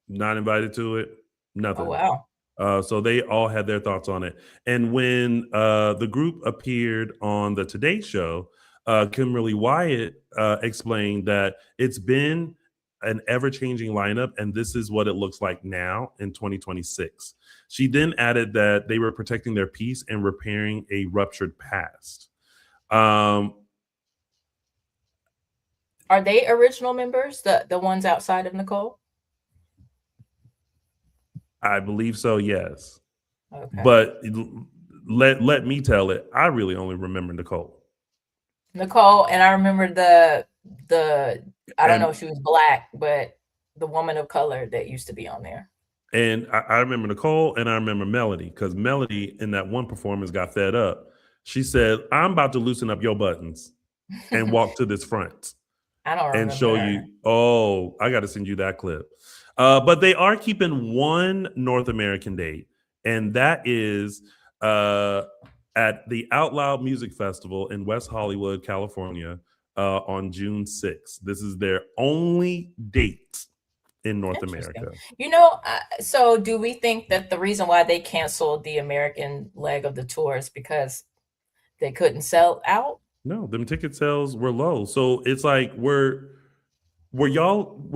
not invited to it, nothing. Oh, wow. So they all had their thoughts on it. And when the group appeared on the Today Show, Kimberly Wyatt explained that it's been an ever-changing lineup, and this is what it looks like now in 2026. She then added that they were protecting their peace and repairing a ruptured past. Are they original members, the ones outside of Nicole? I believe so, yes. Okay. But let me tell it, I really only remember Nicole, and I remember the I don't know if she was black, but the woman of color that used to be on there. And I remember Nicole and I remember Melody, because Melody in that one performance got fed up. She said, I'm about to loosen up your buttons and walk to this front. I don't remember. And show you. Oh, I got to send you that clip. But they are keeping one North American date, and that is at the Out Loud Music Festival in West Hollywood, California, on June 6th. This is their only date in North Interesting. America. You know, so do we think that the reason why they canceled the American leg of the tour is because they couldn't sell out? No, them ticket sales were low. So it's like were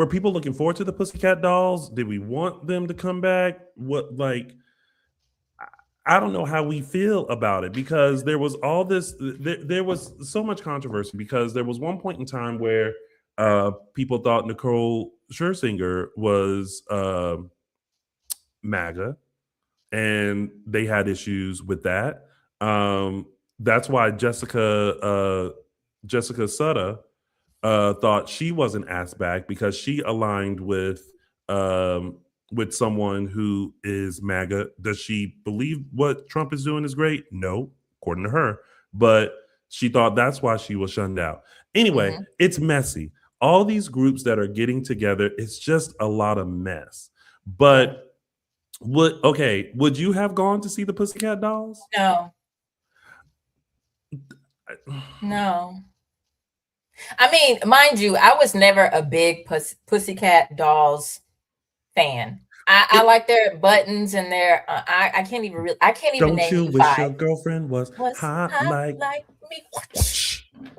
people looking forward to the Pussycat Dolls? Did we want them to come back? What like I don't know how we feel about it because there was all this there was so much controversy because there was one point in time where people thought Nicole Scherzinger was MAGA and they had issues with that. That's why Jessica Sutter thought she wasn't asked back because she aligned with someone who is MAGA. Does she believe what Trump is doing is great? No, according to her. But she thought that's why she was shunned out. Anyway, it's messy. All these groups that are getting together, it's just a lot of mess. But would you have gone to see the Pussycat Dolls? No. No. I mean, mind you, I was never a big Pussycat Dolls fan. I like their buttons and their I can't even Don't name you you wish five. your girlfriend was hot like me?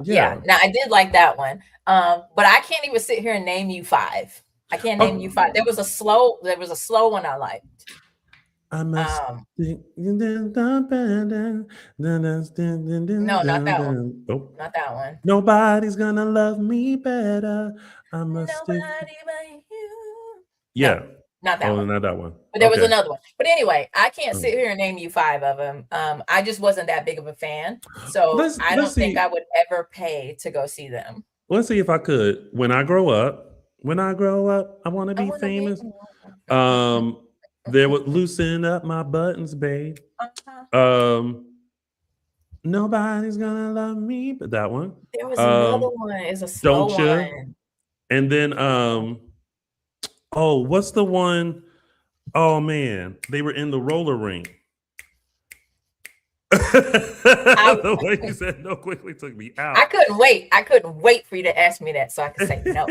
Yeah. Now I did like that one. But I can't even sit here and name you five. I can't name you five. There was a slow one I liked. I must think. No, not that one. Oh. Not that one. Nobody's gonna love me better. I must Nobody but you. Yeah. No, not that one. Not that one. But there was another one. But anyway, I can't sit here and name you five of them. I just wasn't that big of a fan. So I don't think I would ever pay to go see them. Let's see if I could. When I grow up, I want to be famous. There would loosen up my buttons, babe. Nobody's gonna love me, but that one. There was another one. It's a slow one. And then what's the one? Oh man, they were in the roller rink. The way you said no quickly took me out. I couldn't wait for you to ask me that so I could say no.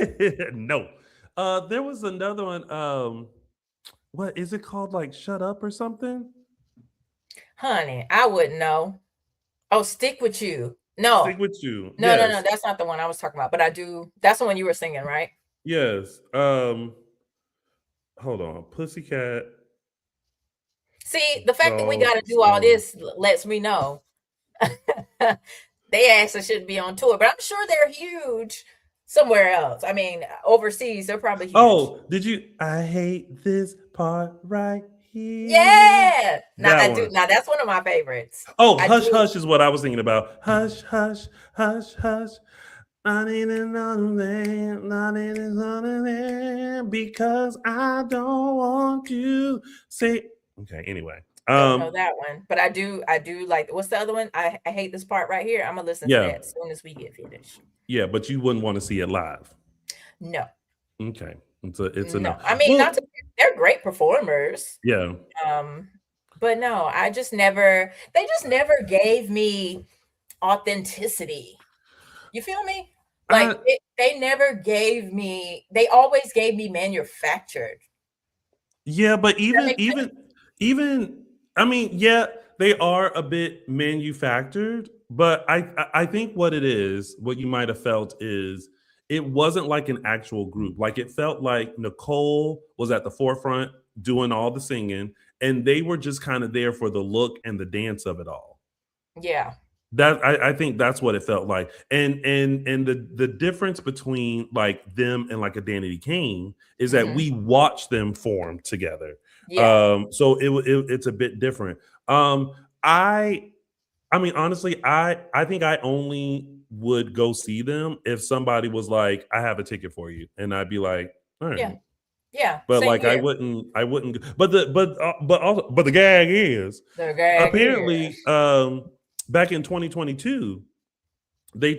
No. There was another one. What is it called? Like Shut Up or something? Honey, I wouldn't know. Oh, Stick With You. No. Stick With You. No, yes. No. That's not the one I was talking about. But I do. That's the one you were singing, right? Yes. Hold on. Pussycat. See, the fact that we got to do all this lets me know. They actually shouldn't be on tour, but I'm sure they're huge somewhere else. I mean, overseas, they're probably huge. Oh, did you? I hate this part right here. Yeah. Now that's one of my favorites. Oh, Hush Hush is what I was thinking about. Hush, hush, hush, hush. Not even because I don't want to say. Okay, anyway. I don't know that one, but I do like. What's the other one? I hate this part right here. I'm gonna listen to that as soon as we get finished. Yeah, but you wouldn't want to see it live. No. Okay, it's a no. I mean, they're great performers. Yeah. But no, they just never gave me authenticity. You feel me? Like they never gave me. They always gave me manufactured. Yeah, but even. I mean, yeah, they are a bit manufactured, but I think what you might have felt is it wasn't like an actual group. Like it felt like Nicole was at the forefront doing all the singing, and they were just kind of there for the look and the dance of it all. Yeah. That I think that's what it felt like. And the difference between like them and like a Danity Kane is that we watched them form together. Yeah. So it's a bit different. I mean, honestly, I think I only would go see them if somebody was like, I have a ticket for you. And I'd be like, all right. Yeah. But like here. I wouldn't but the gag is apparently back in 2022, they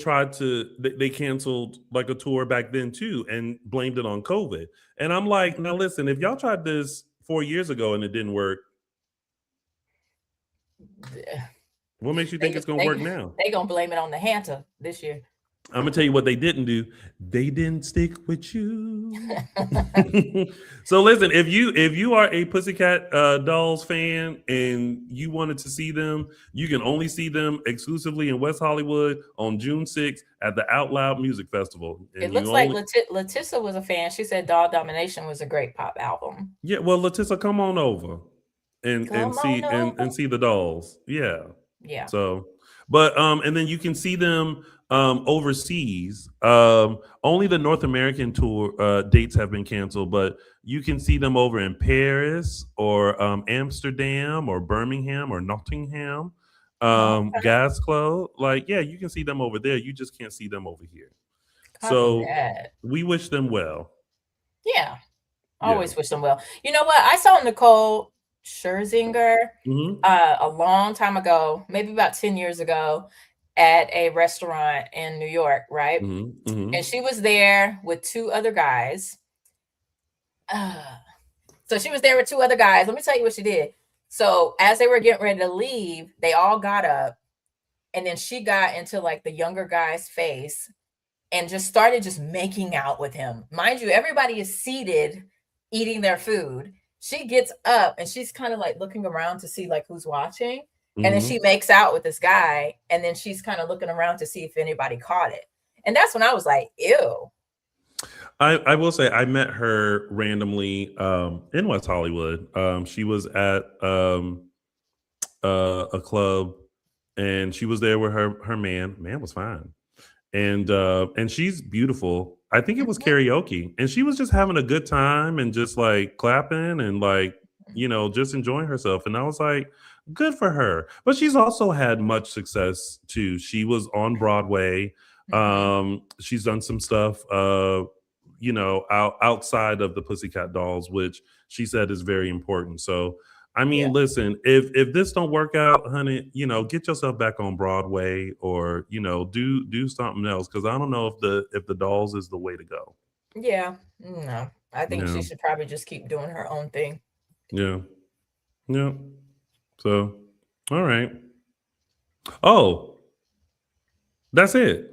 canceled like a tour back then too and blamed it on COVID. And I'm like, now listen, if y'all tried this 4 years ago and it didn't work, what makes you think it's going to work now? They're going to blame it on the Hanta this year. I'm gonna tell you what they didn't do. They didn't stick with you. So listen, if you are a Pussycat Dolls fan and you wanted to see them, you can only see them exclusively in West Hollywood on June 6th at the Out Loud Music Festival. And It looks like Letissa was a fan. She said Doll Domination was a great pop album. yeah, well, Letissa, come on over and Come see on over. and see the dolls. Yeah. Yeah. So, but and then you can see them overseas. Only the North American tour dates have been canceled, but you can see them over in Paris or Amsterdam or Birmingham or Nottingham, Okay. Glasgow. Like, yeah, you can see them over there. You just can't see them over here. Copy So that. we wish them well. Yeah. Always wish them well. You know what? I saw Nicole Scherzinger Mhm. a long time ago, maybe about 10 years ago, at a restaurant in New York, right? Mhm. Mhm. And she was there with two other guys. So she was there with two other guys. Let me tell you what she did. So as they were getting ready to leave, they all got up, and then she got into like the younger guy's face and just started just making out with him. Mind you, everybody is seated eating their food. She gets up and she's kind of like looking around to see like who's watching. And then Mhm. she makes out with this guy, and then she's kind of looking around to see if anybody caught it. And that's when I was like, ew. I will say I met her randomly in West Hollywood. She was at a club, and she was there with her man. Man was fine, and she's beautiful. I think it was Mhm. karaoke, and she was just having a good time and just like clapping and like just enjoying herself. And I was like, good for her. But she's also had much success too. She was on Broadway. Mhm. She's done some stuff outside of the Pussycat Dolls, which she said is very important. So I Yeah. mean, listen, if this don't work out, honey, get yourself back on Broadway or do something else, because I don't know if the Dolls is the way to go. Yeah. No. I think Yeah, she should probably just keep doing her own thing. yeah, yeah. So, all right. Oh, that's it.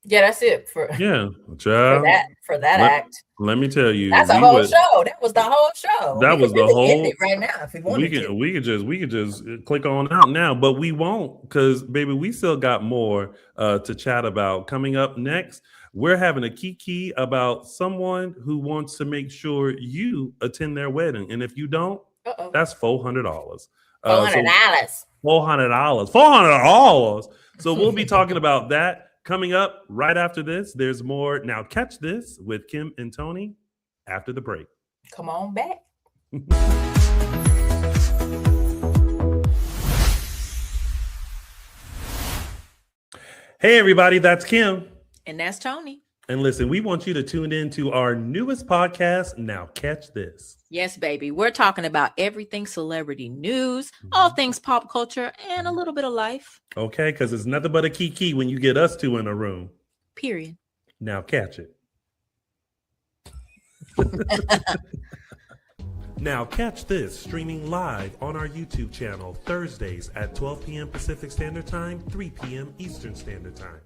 Yeah, that's it for Yeah, for child. that Let act. let me tell you, That's a whole show. That was the whole show. We that could was the really end whole. it right now if we We wanted to. can we could just click on out now, but we won't, because baby, we still got more to chat about. Coming up next, we're having a kiki about someone who wants to make sure you attend their wedding, and if you don't, Uh-oh. that's $400. $400. $400. $400. So we'll be talking about that coming up right after this. There's more. Now catch this with Kim and Tony after the break. Come on back. Hey everybody, that's Kim. And that's Tony. And listen, we want you to tune in to our newest podcast. Now catch this. Yes, baby. We're talking about everything celebrity news, all things pop culture, and a little bit of life. Okay, because it's nothing but a kiki when you get us two in a room. Period. Now catch it. Now catch this streaming live on our YouTube channel Thursdays at 12 p.m. Pacific Standard Time, 3 p.m. Eastern Standard Time.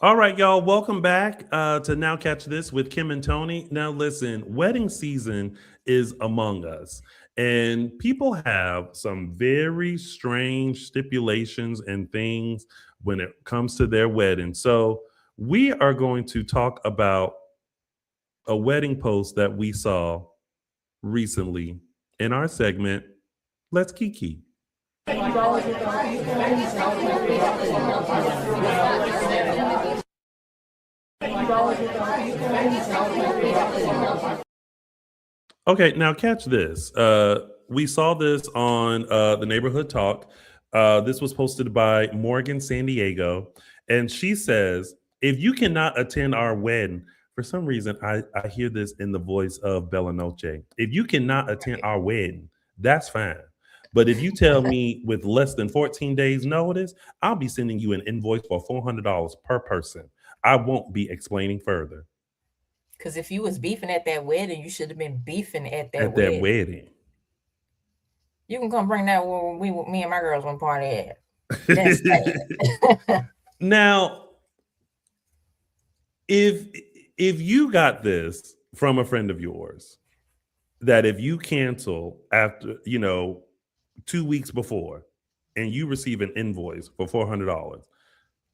All right, y'all, welcome back to Now Catch This with Kim and Tony. Now listen, wedding season is among us, and people have some very strange stipulations and things when it comes to their wedding. So we are going to talk about a wedding post that we saw recently in our segment, Let's Kiki. Okay, now catch this. We saw this on the Neighborhood Talk. This was posted by Morgan San Diego, and she says, "If you cannot attend our wedding," for some reason I hear this in the voice of Bella Noche. If you cannot attend our wedding, that's fine. But if you tell me with less than 14 days notice, I'll be sending you an invoice for $400 per person. I won't be explaining further. Because if you was beefing at that wedding, you should have been beefing at that At wedding. that wedding. You can come bring that when me and my girls want to party at. That's sad. Now, if you got this from a friend of yours, that if you cancel after 2 weeks before, and you receive an invoice for $400,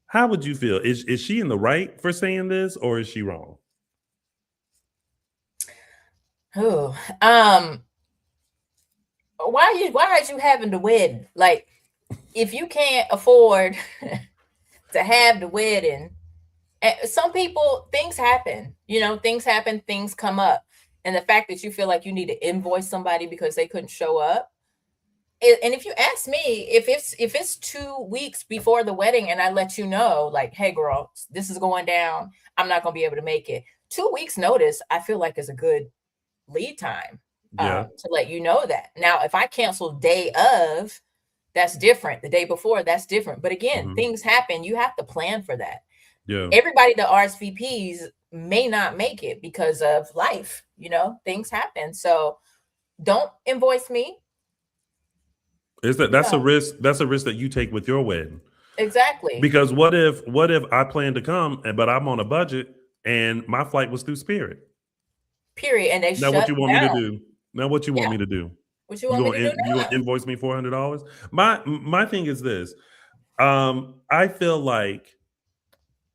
how would you feel? Is she in the right for saying this, or is she wrong? Who? Why are you having the wedding? Like, if you can't afford to have the wedding, some people, things happen. Things come up, and the fact that you feel like you need to invoice somebody because they couldn't show up. And if you ask me, if it's 2 weeks before the wedding and I let you know, like, hey girl, this is going down, I'm not gonna be able to make it. 2 weeks notice, I feel like is a good lead time to let you know that. Now, if I cancel day of, that's different. The day before, that's different. But again, things happen. You have to plan for that. Yeah. Everybody that RSVPs may not make it because of life. Things happen. So don't invoice me. That's a risk. That's a risk that you take with your wedding. Exactly. Because what if I plan to come, but I'm on a budget and my flight was through Spirit? Period. And they now what you want me to do? Now what you want me to do? What you want me to do? You gonna invoice me $400? My thing is this. I feel like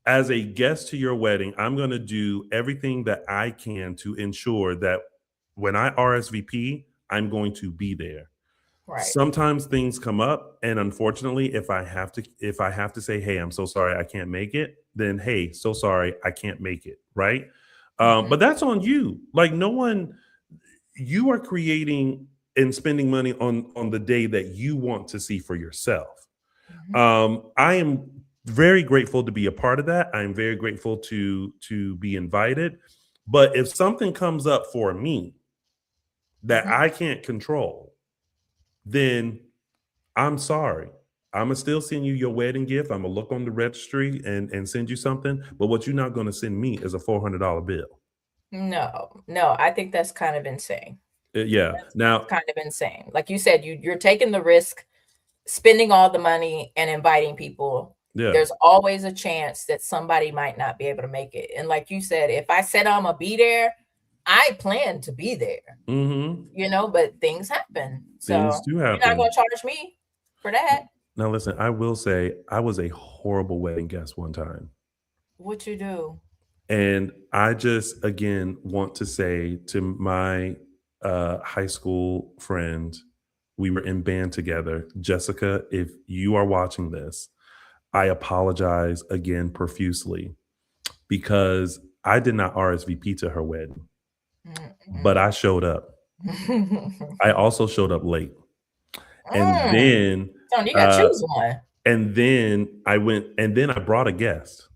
as a guest to your wedding, I'm going to do everything that I can to ensure that when I RSVP, I'm going to be there. Right. Sometimes things come up, and unfortunately, if I have to say, "Hey, I'm so sorry, I can't make it," then hey, so sorry, I can't make it. Right? But that's on you. Like, no one. You are creating and spending money on the day that you want to see for yourself. I am very grateful to be a part of that. I'm very grateful to be invited. But if something comes up for me that I can't control, then I'm sorry. I'm gonna still send you your wedding gift. I'm gonna look on the registry and send you something. But what you're not gonna send me is a $400 bill. No, I think that's kind of insane. Now kind of insane. Like you said, you're taking the risk, spending all the money and inviting people. There's always a chance that somebody might not be able to make it. And like you said, if I said I'm gonna be there, I plan to be there. But things happen. Things do happen. You're not gonna charge me for that. Now listen, I will say I was a horrible wedding guest one time. What you do? And I just, again, want to say to my high school friend, we were in band together. Jessica, if you are watching this, I apologize again profusely because I did not RSVP to her wedding, but I showed up. I also showed up late. And then you got to choose one. And then I brought a guest.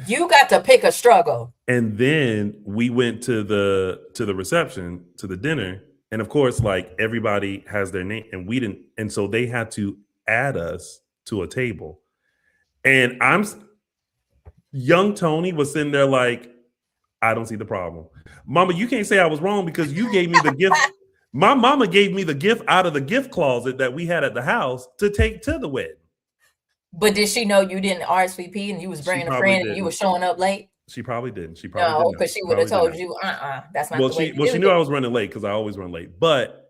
You got to pick a struggle. And then we went to the reception, to the dinner. And of course, like, everybody has their name and we didn't. And so they had to add us to a table. And young Tony was sitting there like, I don't see the problem. Mama, you can't say I was wrong because you gave me the gift. My mama gave me the gift out of the gift closet that we had at the house to take to the wedding. But did she know you didn't RSVP and you was bringing a friend and you were showing up late? She probably didn't. She probably didn't. Because she would have told you, that's not the way. She knew I was running late because I always run late. But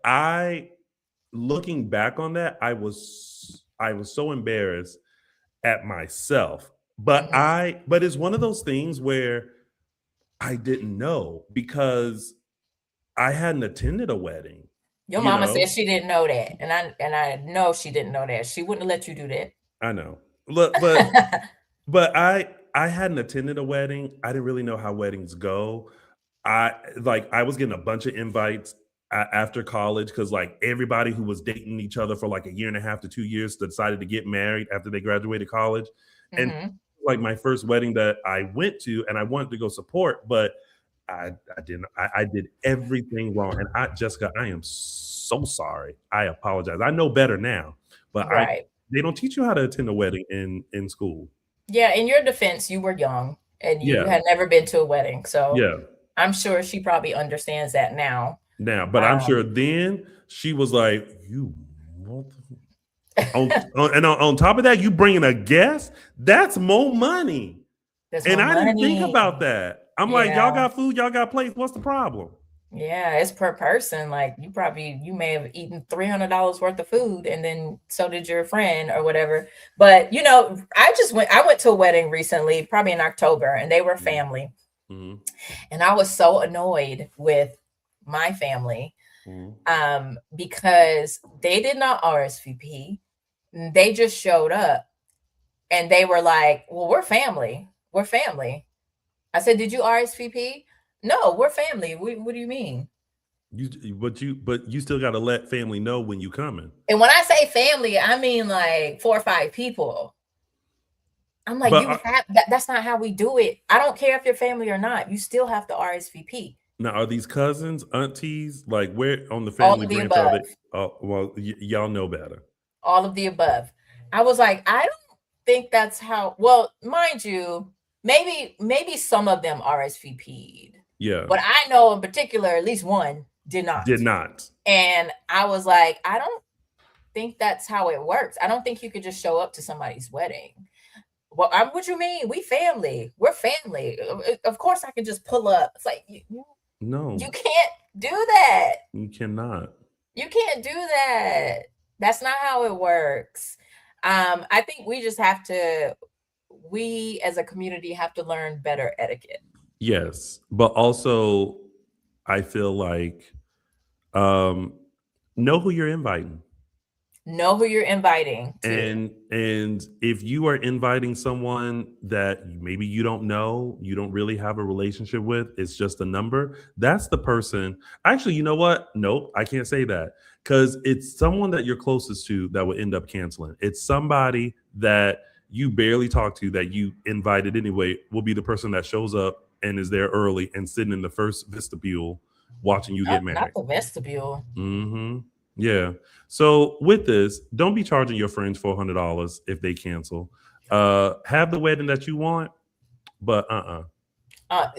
looking back on that, I was so embarrassed at myself. But but it's one of those things where I didn't know because I hadn't attended a wedding. Your mama said she didn't know that, and I know she didn't know that. She wouldn't have let you do that. I know, but I hadn't attended a wedding. I didn't really know how weddings go. I was getting a bunch of invites after college because like everybody who was dating each other for like a year and a half to 2 years decided to get married after they graduated college, and like my first wedding that I went to, and I wanted to go support, but I didn't. I did everything wrong, and Jessica, I am so sorry. I apologize. I know better now, but they don't teach you how to attend a wedding in school. Yeah, in your defense, you were young and you had never been to a wedding, so I'm sure she probably understands that now. But I'm sure then she was like, "You on top of that, you bringing a guest? That's more money." That's And more I didn't think money. about that. I'm like, Yeah. y'all got food, y'all got plates. What's the problem? Yeah, it's per person. Like you may have eaten $300 worth of food, and then so did your friend or whatever. But I went to a wedding recently, probably in October, and they were family. Mm-hmm. And I was so annoyed with my family because they did not RSVP. They just showed up and they were like, "Well, we're family. We're family." I said, "Did you RSVP?" "No, we're family." What do you mean? But you still got to let family know when you coming. And when I say family, I mean like 4 or 5 people. I'm like, that's not how we do it. I don't care if you're family or not. You still have to RSVP. Now, are these cousins, aunties, like where on the All family of the branch are above. they? Oh, well, y'all know better. All of the above. I was like, I don't think that's how. Well, mind you, maybe some of them RSVP'd. Yeah. But I know in particular, at least one did not. Did not. And I was like, I don't think that's how it works. I don't think you could just show up to somebody's wedding. Well, what you mean? We family. We're family. Of course, I can just pull up. It's like no, you can't do that. You cannot. You can't do that. That's not how it works. I think we just have to. We as a community have to learn better etiquette. Yes, but also, I feel like know who you're inviting. Know who you're inviting to. And if you are inviting someone that maybe you don't know, you don't really have a relationship with, it's just a number, that's the person. Actually, you know what? Nope, I can't say that because it's someone that you're closest to that will end up canceling. It's somebody that you barely talk to that you invited anyway, will be the person that shows up and is there early and sitting in the first vestibule watching you get married. Not the vestibule. Mm-hmm. Yeah. So with this, don't be charging your friends $400 if they cancel. Have the wedding that you want, but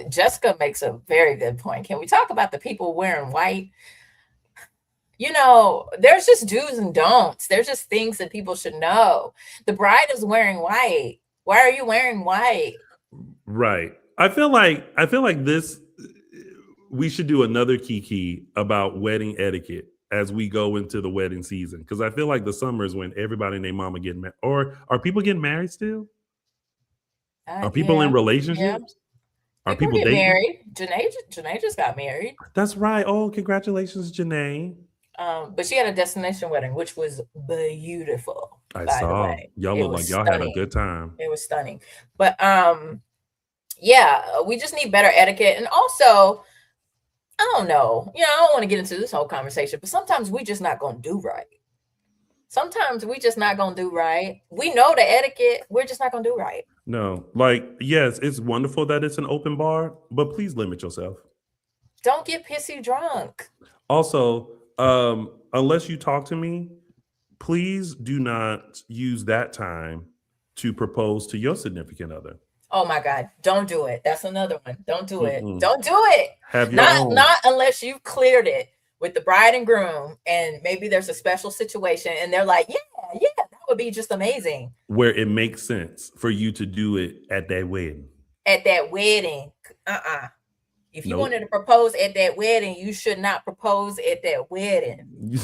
Jessica makes a very good point. Can we talk about the people wearing white? There's just do's and don'ts. There's just things that people should know. The bride is wearing white. Why are you wearing white? Right. I feel like this. We should do another kiki about wedding etiquette as we go into the wedding season, because I feel like the summer is when everybody and their mama getting married. Or are people getting married still? Are people in relationships? Yeah. Are people dating? Married? Janae just got married. That's right. Oh, congratulations, Janae. But she had a destination wedding, which was beautiful. I saw. Y'all look like y'all had a good time. It was stunning. But yeah, we just need better etiquette. And also, I don't know. I don't want to get into this whole conversation, but sometimes we just not going to do right. Sometimes we just not going to do right. We know the etiquette. We're just not going to do right. No, like, yes, it's wonderful that it's an open bar, but please limit yourself. Don't get pissy drunk. Also, unless you talk to me, please do not use that time to propose to your significant other. Oh my God, don't do it. That's another one. Don't do it. Don't do it. Have not unless you've cleared it with the bride and groom and maybe there's a special situation and they're like, yeah, that would be just amazing. Where it makes sense for you to do it at that wedding. At that wedding. If you wanted to propose at that wedding, you should not propose at that wedding.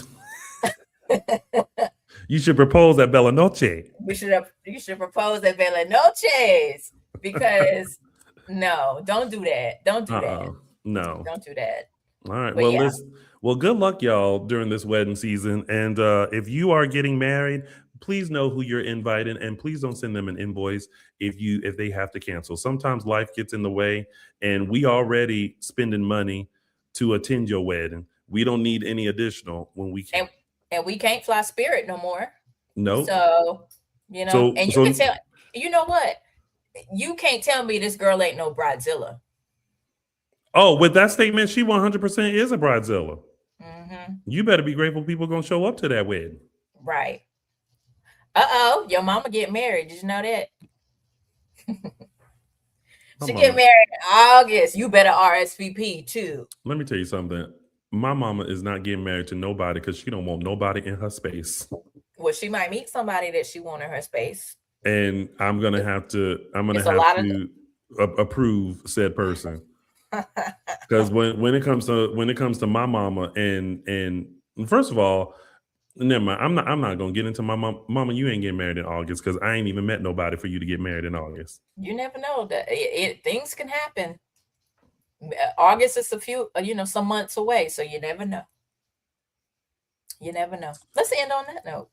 You should propose at Bella Noche. You should propose at Bella Noches. Because no, don't do that. Don't do that. No. Don't do that. All right. But well, good luck, y'all, during this wedding season. And if you are getting married, please know who you're inviting, and please don't send them an invoice if they have to cancel. Sometimes life gets in the way, and we already spending money to attend your wedding. We don't need any additional when we can. And we can't fly Spirit no more. No. So and you can tell. You know what? You can't tell me this girl ain't no bridezilla. Oh, with that statement, she 100% is a bridezilla. Mm-hmm. You better be grateful people going to show up to that wedding. Right. Your mama get married. Did you know that? She get married in August. You better RSVP too. Let me tell you something. my mama is not getting married to nobody because she don't want nobody in her space. Well, she might meet somebody that she want in her space. And I'm gonna have to approve said person. Because when it comes to my mama and first of all, never mind. I'm not gonna get into my mama. You ain't getting married in August because I ain't even met nobody for you to get married in August. You never know that things can happen. August is a few, some months away, so you never know. You never know. Let's end on that note.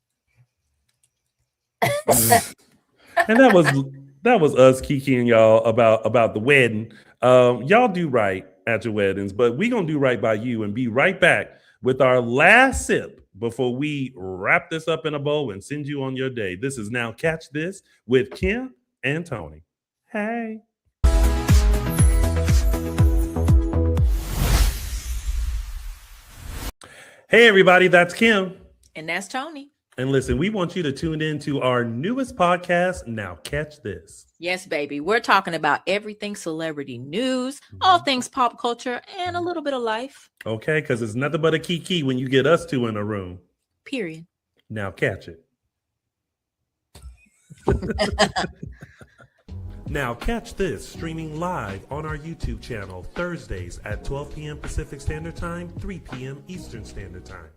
And that was us kikiing y'all about the wedding. Y'all do right at your weddings, but we gonna do right by you and be right back with our last sip before we wrap this up in a bow and send you on your day. This is Now Catch This with Kim and Tony. Hey. Hey everybody, that's Kim. And that's Tony. And listen, we want you to tune in to our newest podcast, Now Catch This. Yes, baby. We're talking about everything celebrity news, all things pop culture, and a little bit of life. Okay, because it's nothing but a kiki when you get us two in a room. Period. Now catch it. Now catch this streaming live on our YouTube channel Thursdays at 12 p.m. Pacific Standard Time, 3 p.m. Eastern Standard Time.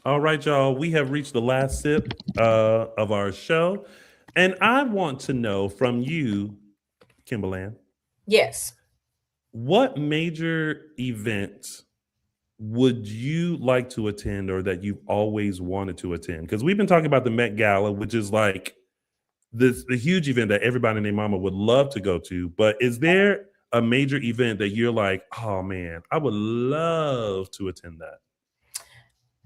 All right, y'all, we have reached the last sip of our show. And I want to know from you, Kimberland. Yes. What major event would you like to attend or that you've always wanted to attend? Because we've been talking about the Met Gala, which is like the huge event that everybody and their mama would love to go to. But is there a major event that you're like, oh man, I would love to attend that?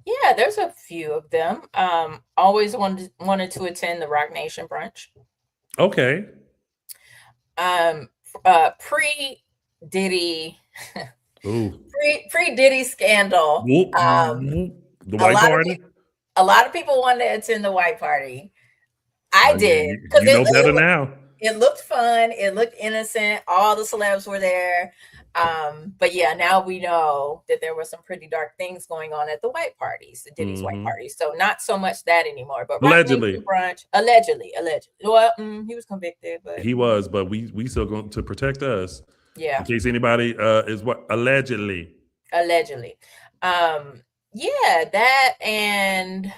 Yeah, there's a few of them. Always wanted to attend the Rock Nation brunch. Okay. Pre Diddy, Ooh. pre Diddy scandal. The white party. A lot of people wanted to attend the white party. I did because you know better now. It looked fun. It looked innocent. All the celebs were there. But yeah, now we know that there were some pretty dark things going on at the white parties, the Diddy's white parties. So not so much that anymore, but allegedly brunch, allegedly. Well, he was convicted, but he was, but we still going to protect us. Yeah. In case anybody is what allegedly. Yeah, that, and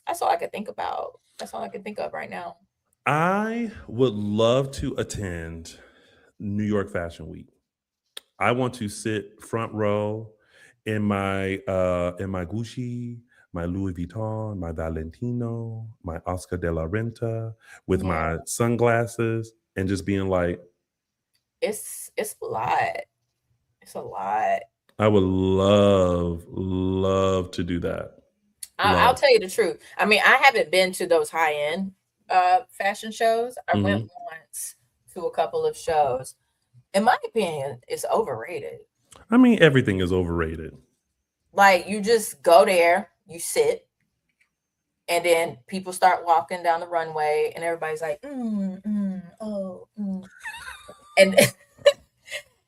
that's all I could think about. That's all I can think of right now. I would love to attend New York Fashion Week. I want to sit front row in my Gucci, my Louis Vuitton, my Valentino, my Oscar de la Renta with my sunglasses and just being like, it's a lot. It's a lot. I would love to do that. I'll tell you the truth. I mean, I haven't been to those high-end fashion shows. I went once to a couple of shows. In my opinion, it's overrated. I mean, everything is overrated. Like, you just go there, you sit, and then people start walking down the runway, and everybody's like, and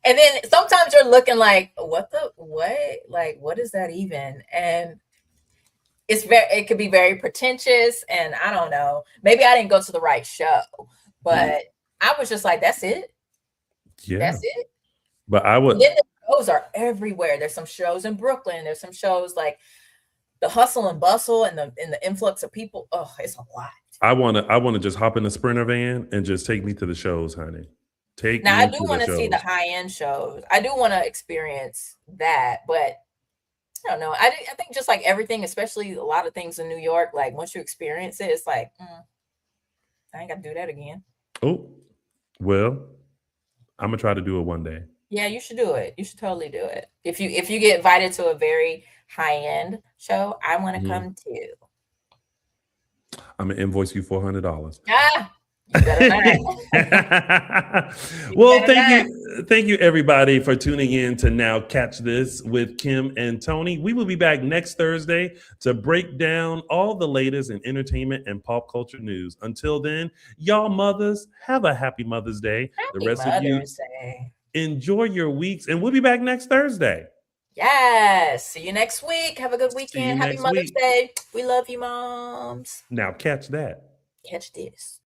and then sometimes you're looking like, what? Like, what is that even? And it could be very pretentious, and I don't know. Maybe I didn't go to the right show, but I was just like, that's it. Yeah, that's it. But I would. And then the shows are everywhere. There's some shows in Brooklyn. There's some shows like the hustle and bustle and the influx of people. Oh, it's a lot. I wanna just hop in the Sprinter van and just take me to the shows, honey. Now I do want to see the high end shows. I do want to experience that, but I don't know. I think just like everything, especially a lot of things in New York, like once you experience it, it's like I ain't got to do that again. Oh, well, I'm gonna try to do it one day. Yeah, you should do it. You should totally do it. If you get invited to a very high end show, I want to come too. I'm gonna invoice you $400. You better not. Well, better thank you everybody for tuning in to Now Catch This with Kim and Tony. We will be back next Thursday to break down all the latest in entertainment and pop culture news. Until then, y'all mothers, have a happy Mother's Day. Happy The rest Mother's of you Day. enjoy your weeks, and we'll be back next Thursday. Yes. See you next week. Have a good weekend. Happy next Mother's week. Day. We love you, moms. Now catch that. Catch this.